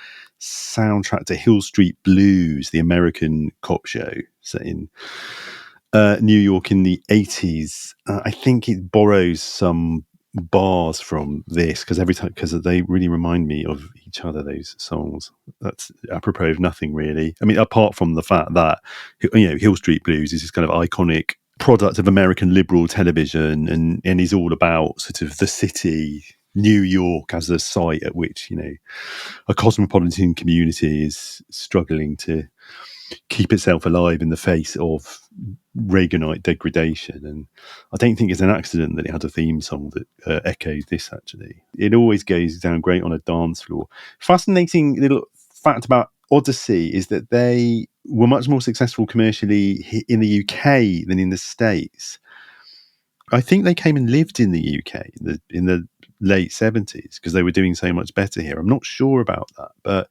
Speaker 1: soundtrack to Hill Street Blues, the American cop show set in New York in the 80s. I think it borrows some bars from this because they really remind me of each other, those songs. That's apropos of nothing, really. I mean, apart from the fact that Hill Street Blues is this kind of iconic product of American liberal television and is all about sort of the city, New York, as a site at which a cosmopolitan community is struggling to keep itself alive in the face of Reaganite degradation. And I don't think it's an accident that it had a theme song that echoes this. Actually, it always goes down great on a dance floor. Fascinating little fact about odyssey is that they were much more successful commercially in the UK than in the States. I think they came and lived in the UK in the late 70s because they were doing so much better here. I'm not sure about that, but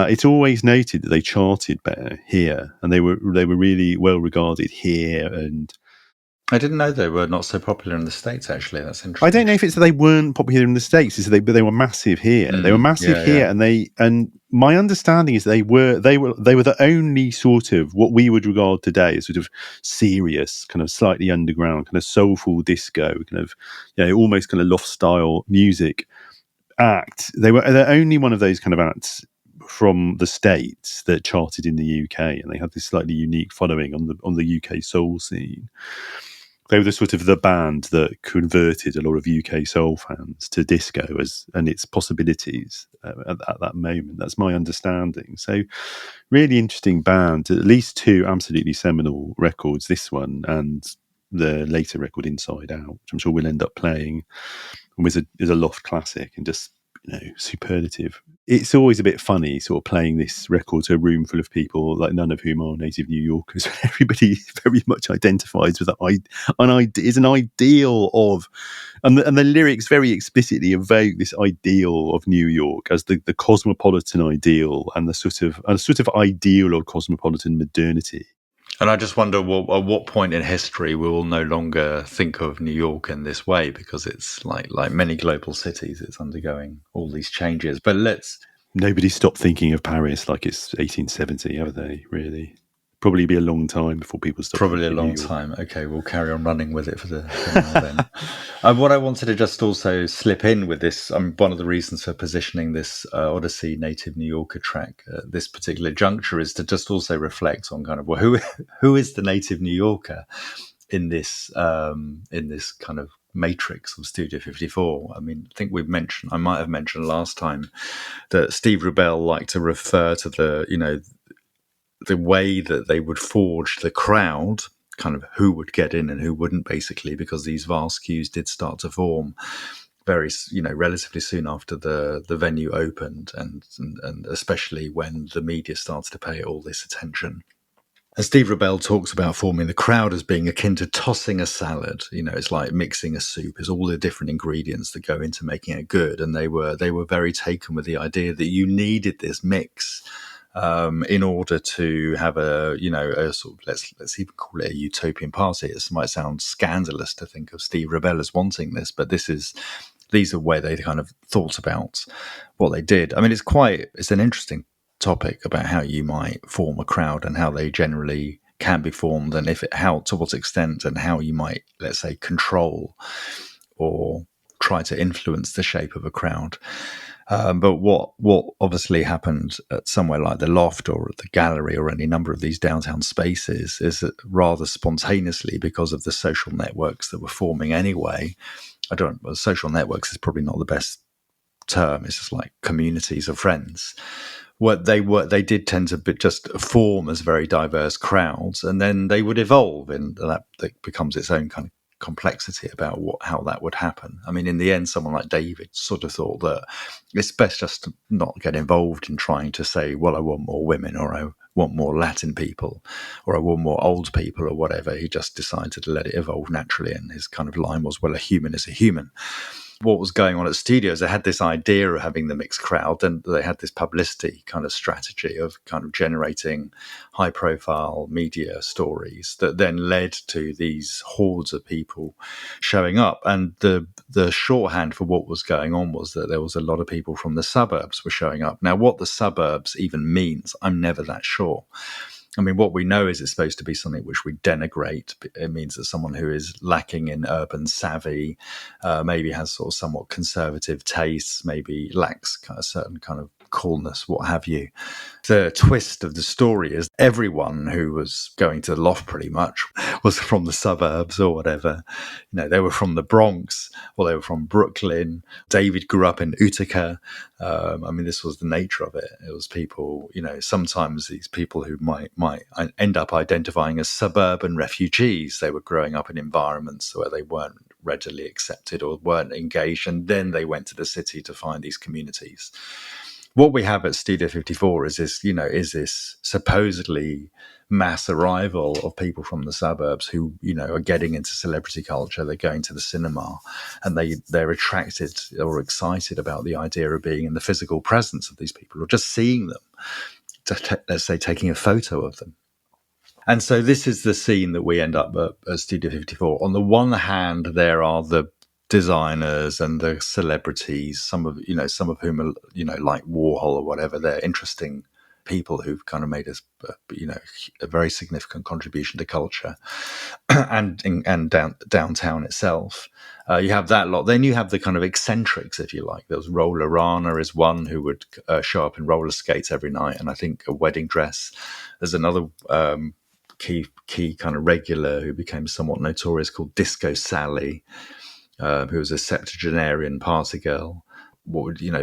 Speaker 1: it's always noted that they charted better here, and they were really well regarded here. And
Speaker 2: I didn't know they were not so popular in the States, actually. That's interesting.
Speaker 1: I don't know if it's that they weren't popular in the States, but they were massive here. They were massive here,
Speaker 2: yeah.
Speaker 1: and my understanding is they were the only sort of what we would regard today as sort of serious, kind of slightly underground, kind of soulful disco, kind of almost kind of loft style music act. They're only one of those kind of acts from the States that charted in the UK, and they had this slightly unique following on the UK soul scene. They were the band that converted a lot of UK soul fans to disco and its possibilities at that moment. That's my understanding. So, really interesting band. At least two absolutely seminal records. This one and the later record, Inside Out, which I'm sure we'll end up playing, is a loft classic and just superlative. It's always a bit funny sort of playing this record to a room full of people, like none of whom are native New Yorkers. Everybody very much identifies with that. Is an ideal of, and the lyrics very explicitly evoke this ideal of New York as the cosmopolitan ideal and a sort of ideal of cosmopolitan modernity.
Speaker 2: And I just wonder at what point in history we will no longer think of New York in this way, because it's like many global cities, it's undergoing all these changes. But
Speaker 1: Nobody stopped thinking of Paris like it's 1870, have they, really? Probably be a long time before people stop.
Speaker 2: Probably a long time. Okay, we'll carry on running with it for now then. What I wanted to just also slip in with this, one of the reasons for positioning this Odyssey Native New Yorker track at this particular juncture is to just also reflect on kind of who is the native New Yorker in this kind of matrix of Studio 54. I mean, I think I might have mentioned last time that Steve Rubell liked to refer to the way that they would forge the crowd, kind of who would get in and who wouldn't, basically, because these vast queues did start to form relatively soon after the venue opened, and especially when the media started to pay all this attention. And Steve Rubell talks about forming the crowd as being akin to tossing a salad. It's like mixing a soup. It's all the different ingredients that go into making it good. And they were very taken with the idea that you needed this mix in order to have a sort of, let's even call it a utopian party. It might sound scandalous to think of Steve Rubell as wanting this, but these are where they kind of thought about what they did. I mean, it's an interesting topic about how you might form a crowd and how they generally can be formed, and to what extent, and how you might, let's say, control or try to influence the shape of a crowd. But what obviously happened at somewhere like the Loft or at the Gallery or any number of these downtown spaces is that rather spontaneously, because of the social networks that were forming anyway, social networks is probably not the best term. It's just like communities of friends. What they did tend to just form as very diverse crowds, and then they would evolve, and that becomes its own kind of complexity about how that would happen. I mean, in the end, someone like David sort of thought that it's best just to not get involved in trying to say, well, I want more women, or I want more Latin people, or I want more old people, or whatever. He just decided to let it evolve naturally, and his kind of line was, well, a human is a human. What was going on at studios, they had this idea of having the mixed crowd, and they had this publicity kind of strategy of kind of generating high profile media stories that then led to these hordes of people showing up. And the shorthand for what was going on was that there was a lot of people from the suburbs were showing up. Now, what the suburbs even means, I'm never that sure. I mean, what we know is it's supposed to be something which we denigrate. It means that someone who is lacking in urban savvy, maybe has sort of somewhat conservative tastes, maybe lacks a certain kind of coolness, what have you. The twist of the story is everyone who was going to the Loft pretty much was from the suburbs or whatever. They were from the Bronx, or they were from Brooklyn. David grew up in Utica. I mean, this was the nature of it. It was people, sometimes these people who might end up identifying as suburban refugees. They were growing up in environments where they weren't readily accepted or weren't engaged, and then they went to the city to find these communities. what we have at Studio 54 is this supposedly mass arrival of people from the suburbs who, are getting into celebrity culture. They're going to the cinema, and they're attracted or excited about the idea of being in the physical presence of these people, or just seeing them, let's say taking a photo of them. And so this is the scene that we end up at Studio 54. On the one hand, there are the designers and the celebrities, some of whom are, like Warhol or whatever. They're interesting people who've kind of made us, a very significant contribution to culture and downtown itself. You have that lot. Then you have the kind of eccentrics, if you like. There was Roller Rana is one who would show up in roller skates every night, and I think a wedding dress. There's another key kind of regular who became somewhat notorious called Disco Sally, who was a septuagenarian party girl.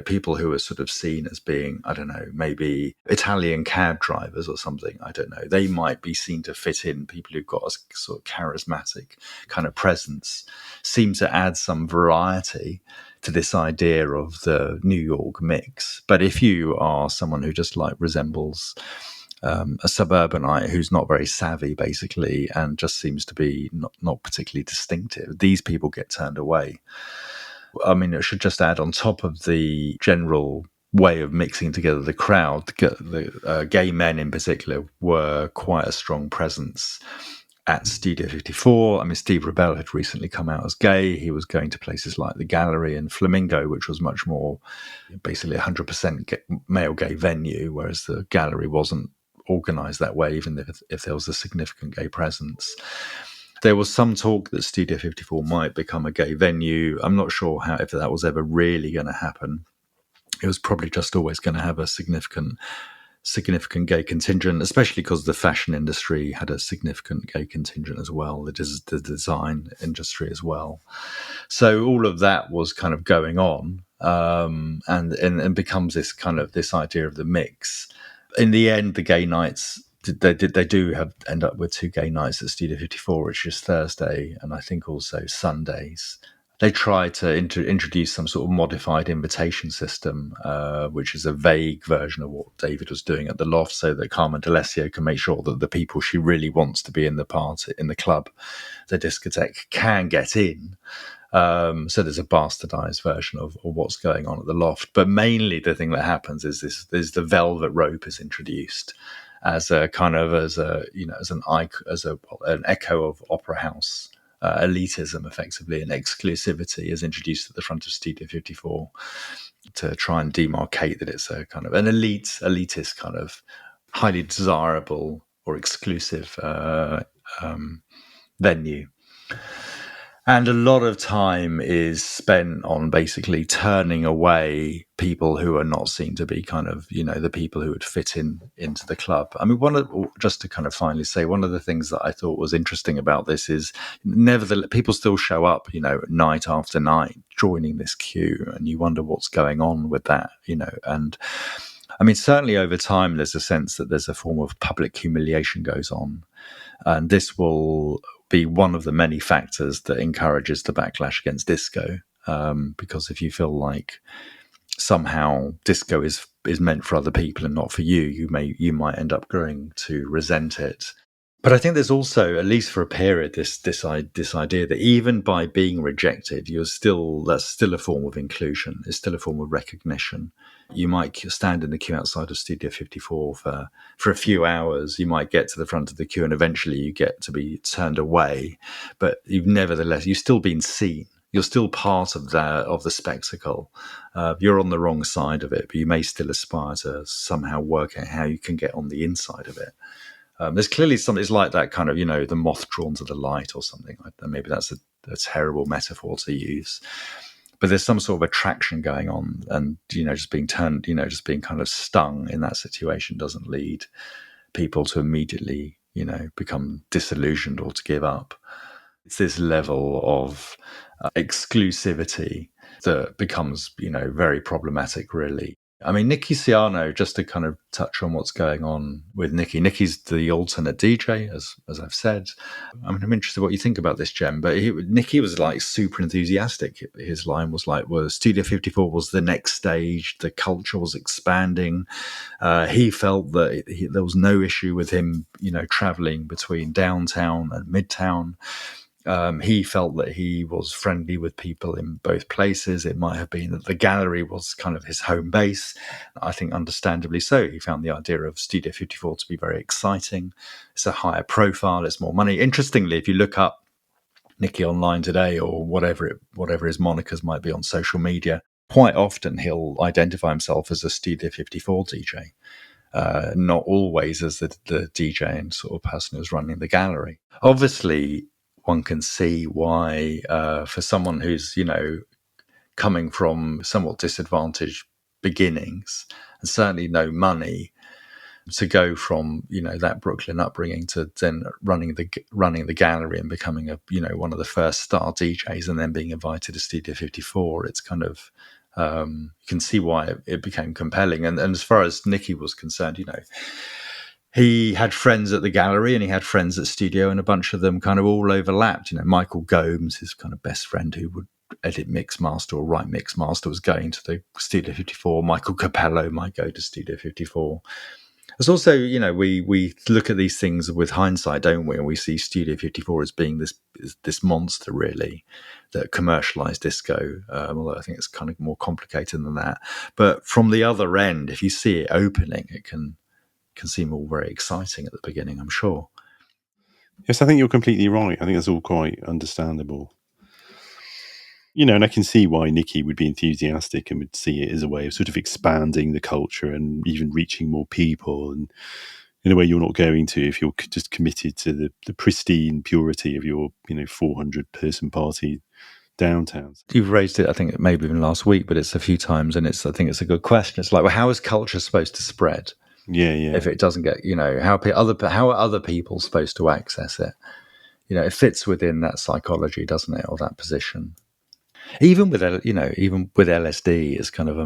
Speaker 2: People who are sort of seen as being, I don't know, maybe Italian cab drivers or something. I don't know. They might be seen to fit in. People who've got a sort of charismatic kind of presence seem to add some variety to this idea of the New York mix. But if you are someone who just resembles a suburbanite who's not very savvy, basically, and just seems to be not particularly distinctive, these people get turned away. I mean, it should just add on top of the general way of mixing together the crowd, the gay men in particular were quite a strong presence at Studio 54. I mean, Steve Rebell had recently come out as gay. He was going to places like the Gallery and Flamingo, which was much more basically 100% male gay venue, whereas the Gallery wasn't organised that way, even if there was a significant gay presence. There was some talk that Studio 54 might become a gay venue. I'm not sure if that was ever really going to happen. It was probably just always going to have a significant gay contingent, especially because the fashion industry had a significant gay contingent as well. The design industry as well. So all of that was kind of going on, and becomes this idea of the mix. In the end, the gay nights, they do end up with 2 gay nights at Studio 54, which is Thursday and I think also Sundays. They try to introduce some sort of modified invitation system, which is a vague version of what David was doing at the Loft, so that Carmen D'Alessio can make sure that the people she really wants to be in the party, in the club, the discotheque, can get in. So there's a bastardized version of what's going on at the Loft. But mainly the thing that happens is the velvet rope is introduced as an echo of opera house elitism, effectively, and exclusivity is introduced at the front of Studio 54 to try and demarcate that it's a kind of an elitist kind of highly desirable or exclusive venue. And a lot of time is spent on basically turning away people who are not seen to be kind of, the people who would fit into the club. I mean, just to kind of finally say, one of the things that I thought was interesting about this is nevertheless, people still show up, night after night, joining this queue, and you wonder what's going on with that, and I mean, certainly over time, there's a sense that there's a form of public humiliation goes on. And this will be one of the many factors that encourages the backlash against disco. Because if you feel like somehow disco is meant for other people and not for you, you might end up growing to resent it. But I think there's also, at least for a period, this idea that even by being rejected, that's still a form of inclusion. It's still a form of recognition. You might stand in the queue outside of Studio 54 for a few hours. You might get to the front of the queue, and eventually you get to be turned away. But you've still been seen. You're still part of the spectacle. You're on the wrong side of it, but you may still aspire to somehow work out how you can get on the inside of it. There's clearly something. It's like that kind of, the moth drawn to the light or something. Maybe that's a terrible metaphor to use, but there's some sort of attraction going on, and just being turned, just being kind of stung in that situation doesn't lead people to immediately, become disillusioned or to give up. It's this level of exclusivity that becomes, very problematic, really. I mean, Nicky Ciano, just to kind of touch on what's going on with Nicky. Nicky's the alternate DJ, as I've said. I mean, I'm interested what you think about this, Jem, but Nicky was like super enthusiastic. His line was like, well, Studio 54 was the next stage. The culture was expanding. He felt that there was no issue with him, traveling between downtown and midtown. He felt that he was friendly with people in both places. It might have been that the gallery was kind of his home base. I think understandably so. He found the idea of Studio 54 to be very exciting. It's a higher profile. It's more money. Interestingly, if you look up Nicky online today or whatever his monikers might be on social media, quite often he'll identify himself as a Studio 54 DJ. Not always as the DJ and sort of person who's running the gallery. Obviously, one can see why, for someone who's, coming from somewhat disadvantaged beginnings and certainly no money, to go from, that Brooklyn upbringing to then running the gallery and becoming one of the first star DJs and then being invited to Studio 54, it's kind of, you can see why it became compelling. And as far as Nicky was concerned, he had friends at the gallery and he had friends at studio, and a bunch of them kind of all overlapped. Michael Gomes, his kind of best friend who would edit Mixmaster or write Mixmaster, was going to the Studio 54. Michael Capello might go to Studio 54. There's also, we look at these things with hindsight, don't we? And we see Studio 54 as being this monster, really, that commercialized disco, although I think it's kind of more complicated than that. But from the other end, if you see it opening, it can seem all very exciting at the beginning, I'm sure.
Speaker 1: Yes, I think you're completely right. I think that's all quite understandable. And I can see why Nicky would be enthusiastic and would see it as a way of sort of expanding the culture and even reaching more people, and in a way you're not going to if you're just committed to the pristine purity of your 400-person party downtown.
Speaker 2: You've raised it, I think maybe even last week, but it's a few times, and I think it's a good question. It's like, well, how is culture supposed to spread?
Speaker 1: Yeah.
Speaker 2: If it doesn't get, how are other people supposed to access it? It fits within that psychology, doesn't it, or that position? Even with LSD, it's kind of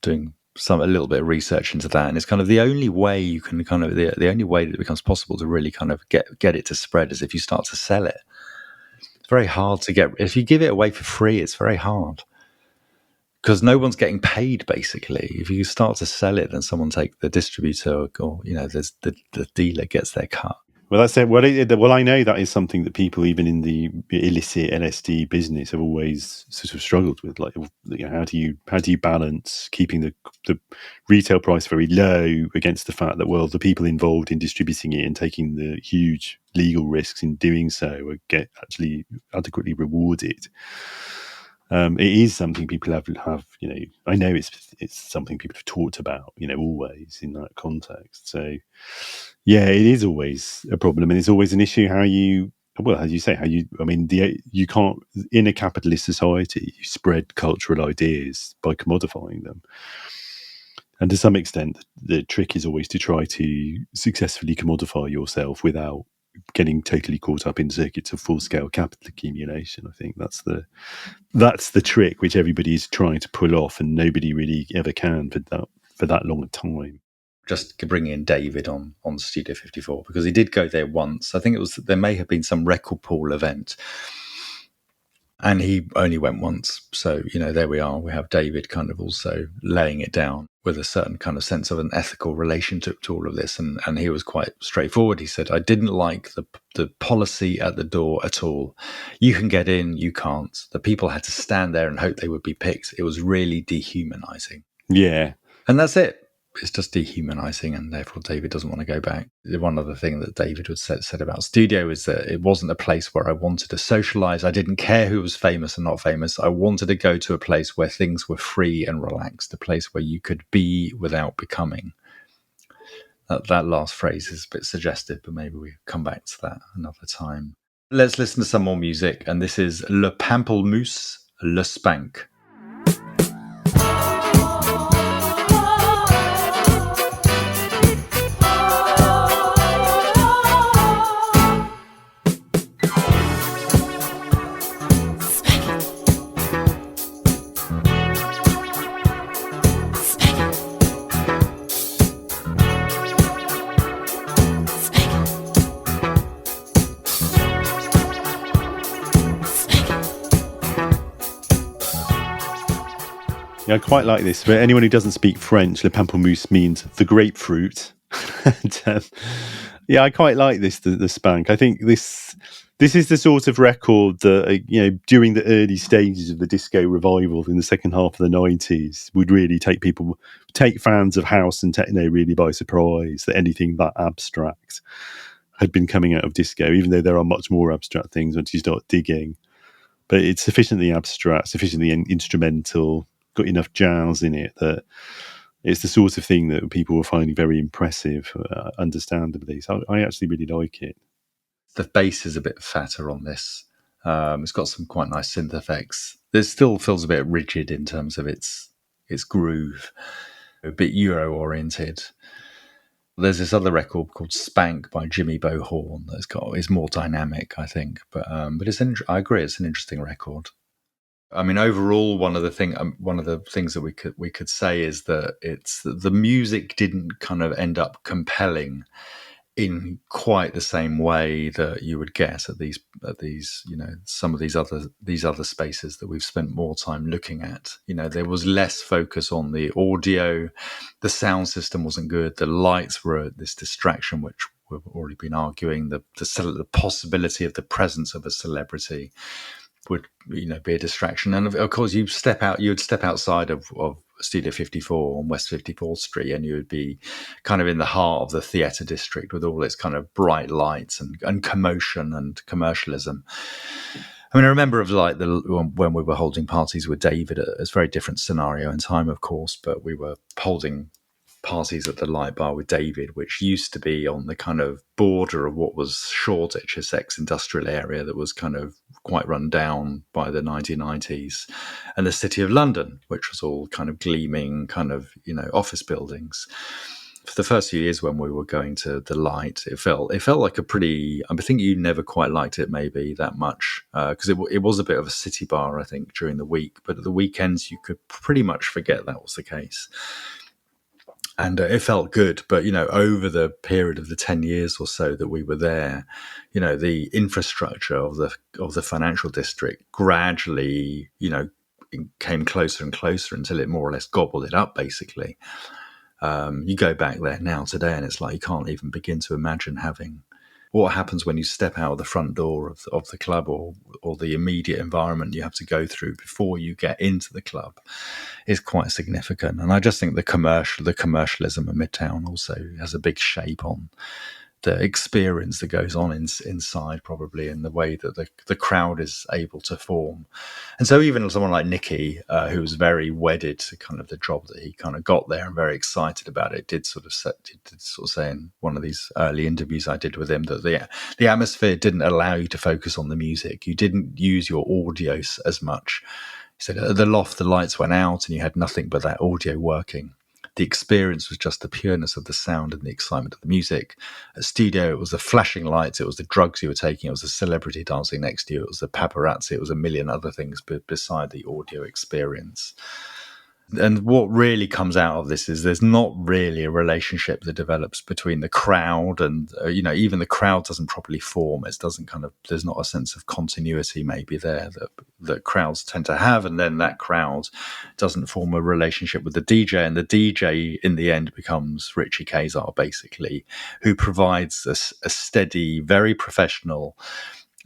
Speaker 2: doing a little bit of research into that, and it's kind of the only way you can kind of the only way that it becomes possible to really kind of get it to spread is if you start to sell it. It's very hard to get. If you give it away for free, it's very hard. Because no one's getting paid, basically. If you start to sell it, then someone take the distributor or there's the dealer gets their cut.
Speaker 1: Well, that's it. Well, I know that is something that people, even in the illicit LSD business, have always sort of struggled with. Like, how do you balance keeping the retail price very low against the fact that, well, the people involved in distributing it and taking the huge legal risks in doing so get actually adequately rewarded. It is something people have. I know it's something people have talked about, always in that context. So, yeah, it is always a problem, and it's always an issue you can't, in a capitalist society, you spread cultural ideas by commodifying them. And to some extent, the trick is always to try to successfully commodify yourself without getting totally caught up in circuits of full-scale capital accumulation. I think that's the trick which everybody is trying to pull off, and nobody really ever can for that long a time.
Speaker 2: Just to bring in David on Studio 54, because he did go there once. I think there may have been some record pool event, and he only went once. So, there we are. We have David kind of also laying it down with a certain kind of sense of an ethical relation to all of this. And he was quite straightforward. He said, I didn't like the policy at the door at all. You can get in, you can't. The people had to stand there and hope they would be picked. It was really dehumanizing.
Speaker 1: Yeah.
Speaker 2: And that's it. It's just dehumanizing, and therefore David doesn't want to go back. The one other thing that David would said about studio is that it wasn't a place where I wanted to socialize. I didn't care who was famous and not famous. I wanted to go to a place where things were free and relaxed, a place where you could be without becoming. That last phrase is a bit suggestive, but maybe we come back to that another time. Let's listen to some more music, and this is Le Pamplemousse, Le Spank.
Speaker 3: Spank it.
Speaker 1: Yeah, I quite like this. For anyone who doesn't speak French, Le Pamplemousse means the grapefruit. And, yeah, I quite like this. The Spank. I think this is the sort of record that during the early stages of the disco revival in the second half of the 90s would really take fans of house and techno really by surprise. That anything that abstract had been coming out of disco, even though there are much more abstract things once you start digging. But it's sufficiently abstract, sufficiently instrumental, got enough jazz in it that it's the sort of thing that people were finding very impressive, understandably. So I actually really like it.
Speaker 2: The bass is a bit fatter on this. It's got some quite nice synth effects. It still feels a bit rigid in terms of its groove, a bit Euro-oriented. There's this other record called Spank by Jimmy Bohorn is more dynamic, I think. But I agree, it's an interesting record. I mean, overall, one of the things that we could say is that the music didn't kind of end up compelling in quite the same way that you would guess at these some of these other spaces that we've spent more time looking at. There was less focus on the audio, the sound system wasn't good, the lights were this distraction, which we've already been arguing. The possibility of the presence of a celebrity would be a distraction, and of course you'd step outside of Studio 54 on West 54th Street, and you would be kind of in the heart of the theatre district with all its kind of bright lights and commotion and commercialism. I mean, I remember when we were holding parties with David. It's a very different scenario in time, of course, but we were holding parties at the Light Bar with David, which used to be on the kind of border of what was Shoreditch, a ex-industrial area that was kind of quite run down by the 1990s, and the City of London, which was all kind of gleaming kind of office buildings. For the first few years when we were going to the Light, it felt like a pretty. I think you never quite liked it maybe that much because it was a bit of a city bar, I think, during the week, but at the weekends you could pretty much forget that was the case. And it felt good, but over the period of the 10 years or so that we were there, the infrastructure of the financial district gradually, came closer and closer until it more or less gobbled it up. Basically, you go back there now today, and it's like you can't even begin to imagine what happens when you step out of the front door of the club or the immediate environment you have to go through before you get into the club is quite significant. And I just think the commercialism of Midtown also has a big shape on the experience that goes on inside, probably, and the way that the crowd is able to form. And so even someone like Nicky, who was very wedded to kind of the job that he kind of got there and very excited about it, did sort of say in one of these early interviews I did with him that the atmosphere didn't allow you to focus on the music. You didn't use your audio as much. He said at the Loft, the lights went out and you had nothing but that audio working. The experience was just the pureness of the sound and the excitement of the music. At Studio, it was the flashing lights, it was the drugs you were taking, it was the celebrity dancing next to you, it was the paparazzi, it was a million other things beside the audio experience. And what really comes out of this is there's not really a relationship that develops between the crowd and, even the crowd doesn't properly form. It doesn't there's not a sense of continuity maybe there that crowds tend to have. And then that crowd doesn't form a relationship with the DJ. And the DJ in the end becomes Richie Kazar, basically, who provides a steady, very professional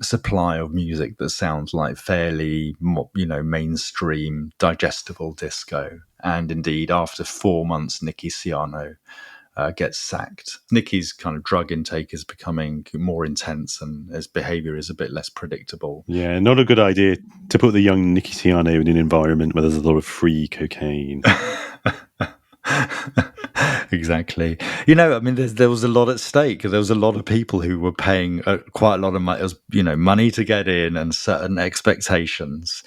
Speaker 2: supply of music that sounds like fairly, mainstream, digestible disco. And indeed, after 4 months, Nicky Ciano gets sacked. Nicky's kind of drug intake is becoming more intense and his behaviour is a bit less predictable.
Speaker 1: Yeah, not a good idea to put the young Nicky Ciano in an environment where there's a lot of free cocaine.
Speaker 2: Exactly. There was a lot at stake. There was a lot of people who were paying quite a lot of money, money to get in and certain expectations.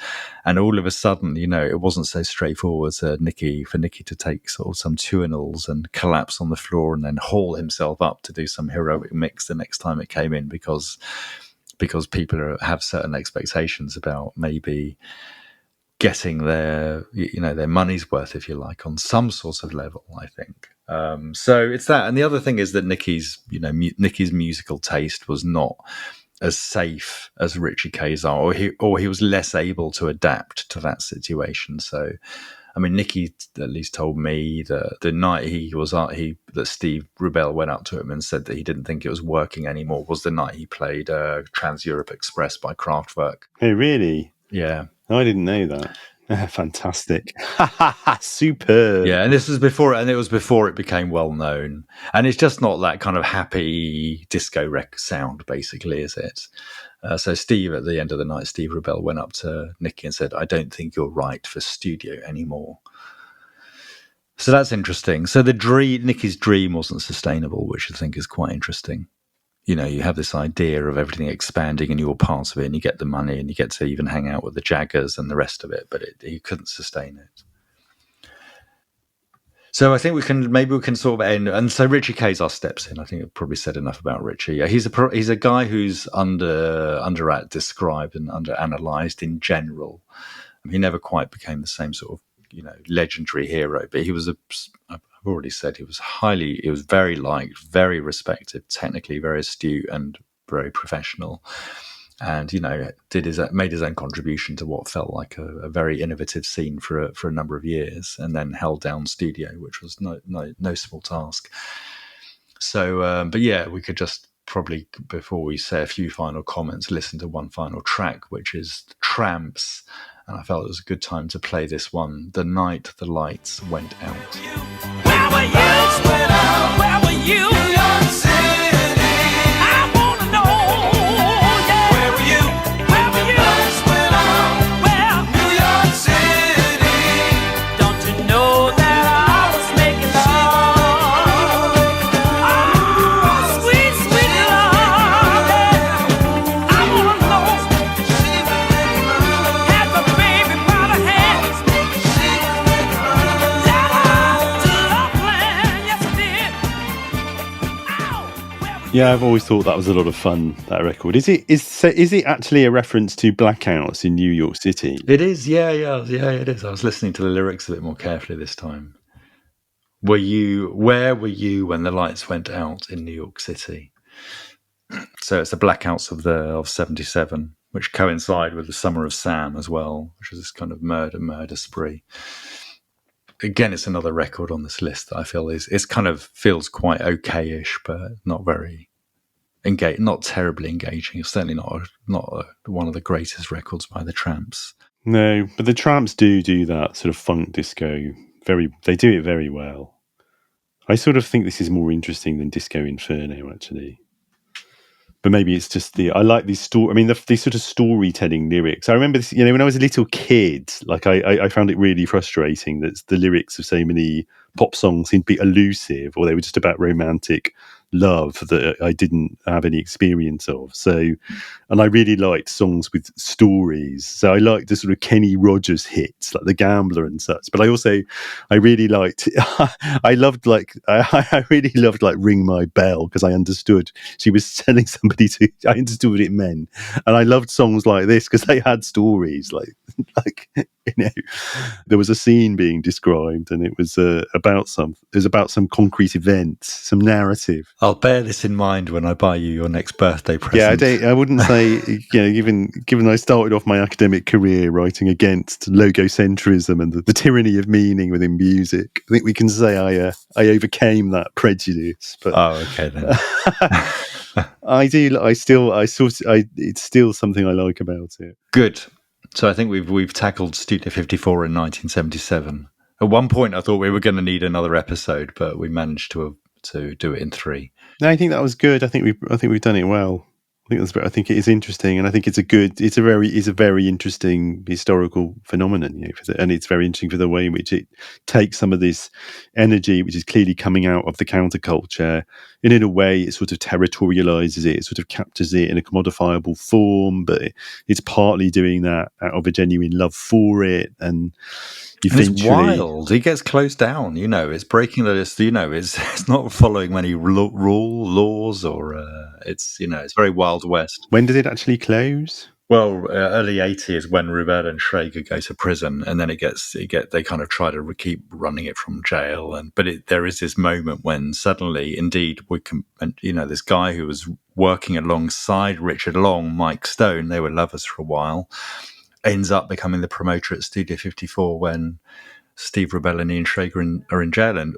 Speaker 2: And all of a sudden, it wasn't so straightforward for Nicky to take sort of some Tuinals and collapse on the floor and then haul himself up to do some heroic mix the next time it came in because people have certain expectations about maybe getting their money's worth, if you like, on some sort of level, I think. So it's that. And the other thing is that Nicky's musical taste was not as safe as Richie Kazar, or he was less able to adapt to that situation. So I mean, Nicky at least told me that the night that Steve Rubell went up to him and said that he didn't think it was working anymore was the night he played Trans Europe Express by Kraftwerk.
Speaker 1: Oh, really?
Speaker 2: Yeah.
Speaker 1: I didn't know that. Fantastic. Superb.
Speaker 2: Yeah, and this was before, and it was before it became well known. And it's just not that kind of happy disco sound, basically, is it? So Steve, at the end of the night, Steve Rubell went up to Nicky and said, "I don't think you're right for studio anymore." So that's interesting. So Nicky's dream wasn't sustainable, which I think is quite interesting. You know, you have this idea of everything expanding and you're part of it and you get the money and you get to even hang out with the Jaggers and the rest of it, but he couldn't sustain it. So I think we can sort of end. And so Richie Kazar steps in. I think I've probably said enough about Richie. Yeah, he's a guy who's under described and under analysed in general. He never quite became the same sort of, you know, legendary hero, but he was I've already said he was very liked, very respected, technically very astute and very professional. And, you know, made his own contribution to what felt like a very innovative scene for a number of years, and then held down studio, which was no small task. So, but yeah, we could just probably, before we say a few final comments, listen to one final track, which is The Tramps. And I felt it was a good time to play this one, The Night the Lights Went Out.
Speaker 3: Where were you? Where were you? New York City. I wanna know. Yeah. Where were you? Where were you? Lights went out. Where? New York City. Don't you know that I was making love? Oh, sweet, sweet love. Yeah. I wanna know. Had the baby by the hand. Let her to Loveland. Yes, I did. Ow. Where were
Speaker 1: Yeah, I've always thought that was a lot of fun, that record. Is it actually a reference to blackouts in New York City?
Speaker 2: It is, yeah, it is. I was listening to the lyrics a bit more carefully this time. Where were you when the lights went out in New York City? So it's the blackouts of 77, which coincide with the Summer of Sam as well, which was this kind of murder spree. Again, it's another record on this list that I feel feels quite okay-ish, but not very not terribly engaging. It's certainly not one of the greatest records by the Tramps.
Speaker 1: No, but the Tramps do that sort of funk disco. They do it very well. I sort of think this is more interesting than Disco Inferno, actually. But maybe it's just I like these these sort of storytelling lyrics. I remember this, you know, when I was a little kid, like I found it really frustrating that the lyrics of so many pop songs seemed to be elusive, or they were just about romantic love that I didn't have any experience of. So, and I really liked songs with stories. So I liked the sort of Kenny Rogers hits, like The Gambler and such. But I really liked, I really loved like Ring My Bell, because I understood she was telling somebody I understood what it meant. And I loved songs like this because they had stories, like, you know, there was a scene being described, and it was about some concrete event, some narrative.
Speaker 2: I'll bear this in mind when I buy you your next birthday present.
Speaker 1: Yeah, I wouldn't say, you know, given I started off my academic career writing against logocentrism and the tyranny of meaning within music, I think we can say I overcame that prejudice. But
Speaker 2: okay then.
Speaker 1: it's still something I like about it.
Speaker 2: Good. So I think we've tackled Studio 54 in 1977. At one point, I thought we were going to need another episode, but we managed to do it in 3.
Speaker 1: No, I think that was good. I think we've done it well. I think it is interesting, and I think it's a very interesting historical phenomenon, you know, and it's very interesting for the way in which it takes some of this energy, which is clearly coming out of the counterculture, and in a way it sort of territorializes it sort of captures it in a commodifiable form, but it's partly doing that out of a genuine love for it, and
Speaker 2: it's wild. He gets closed down. You know, it's breaking the list. You know, it's not following many laws, or it's, you know, it's very Wild West.
Speaker 1: When did it actually close?
Speaker 2: Well, early 80s when Rubel and Schrager go to prison, and then they kind of try to keep running it from jail, but there is this moment when suddenly, indeed, this guy who was working alongside Richard Long, Mike Stone, they were lovers for a while, ends up becoming the promoter at Studio 54 when Steve Rebell and Ian Schrager are in jail, and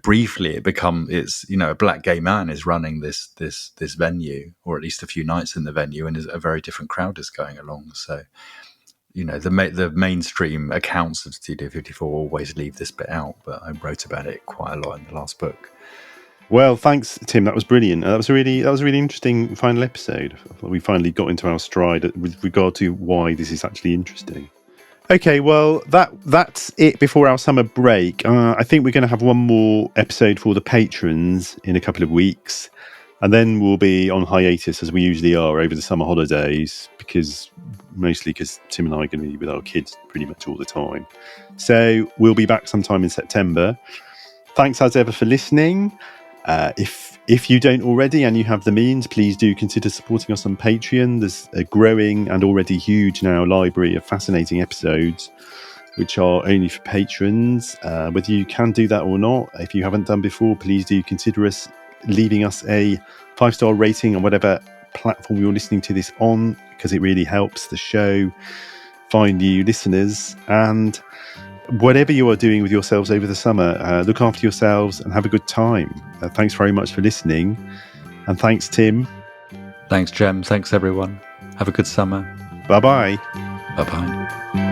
Speaker 2: briefly it's a black gay man is running this venue, or at least a few nights in the venue, and a very different crowd is going along. So the mainstream accounts of Studio 54 always leave this bit out, but I wrote about it quite a lot in the last book.
Speaker 1: Well, thanks, Tim. That was brilliant. That was a really interesting final episode. We finally got into our stride with regard to why this is actually interesting. Okay, well, that's it before our summer break. I think we're going to have one more episode for the patrons in a couple of weeks, and then we'll be on hiatus as we usually are over the summer holidays, mostly because Tim and I are going to be with our kids pretty much all the time. So we'll be back sometime in September. Thanks as ever for listening. If you don't already and you have the means, please do consider supporting us on Patreon. There's a growing and already huge now library of fascinating episodes which are only for patrons. Whether you can do that or not, if you haven't done before, please do consider leaving us a 5-star rating on whatever platform you're listening to this on, because it really helps the show find new listeners. And whatever you are doing with yourselves over the summer, look after yourselves and have a good time. Thanks very much for listening. And thanks, Tim.
Speaker 2: Thanks, Jem. Thanks, everyone. Have a good summer.
Speaker 1: Bye-bye.
Speaker 2: Bye-bye.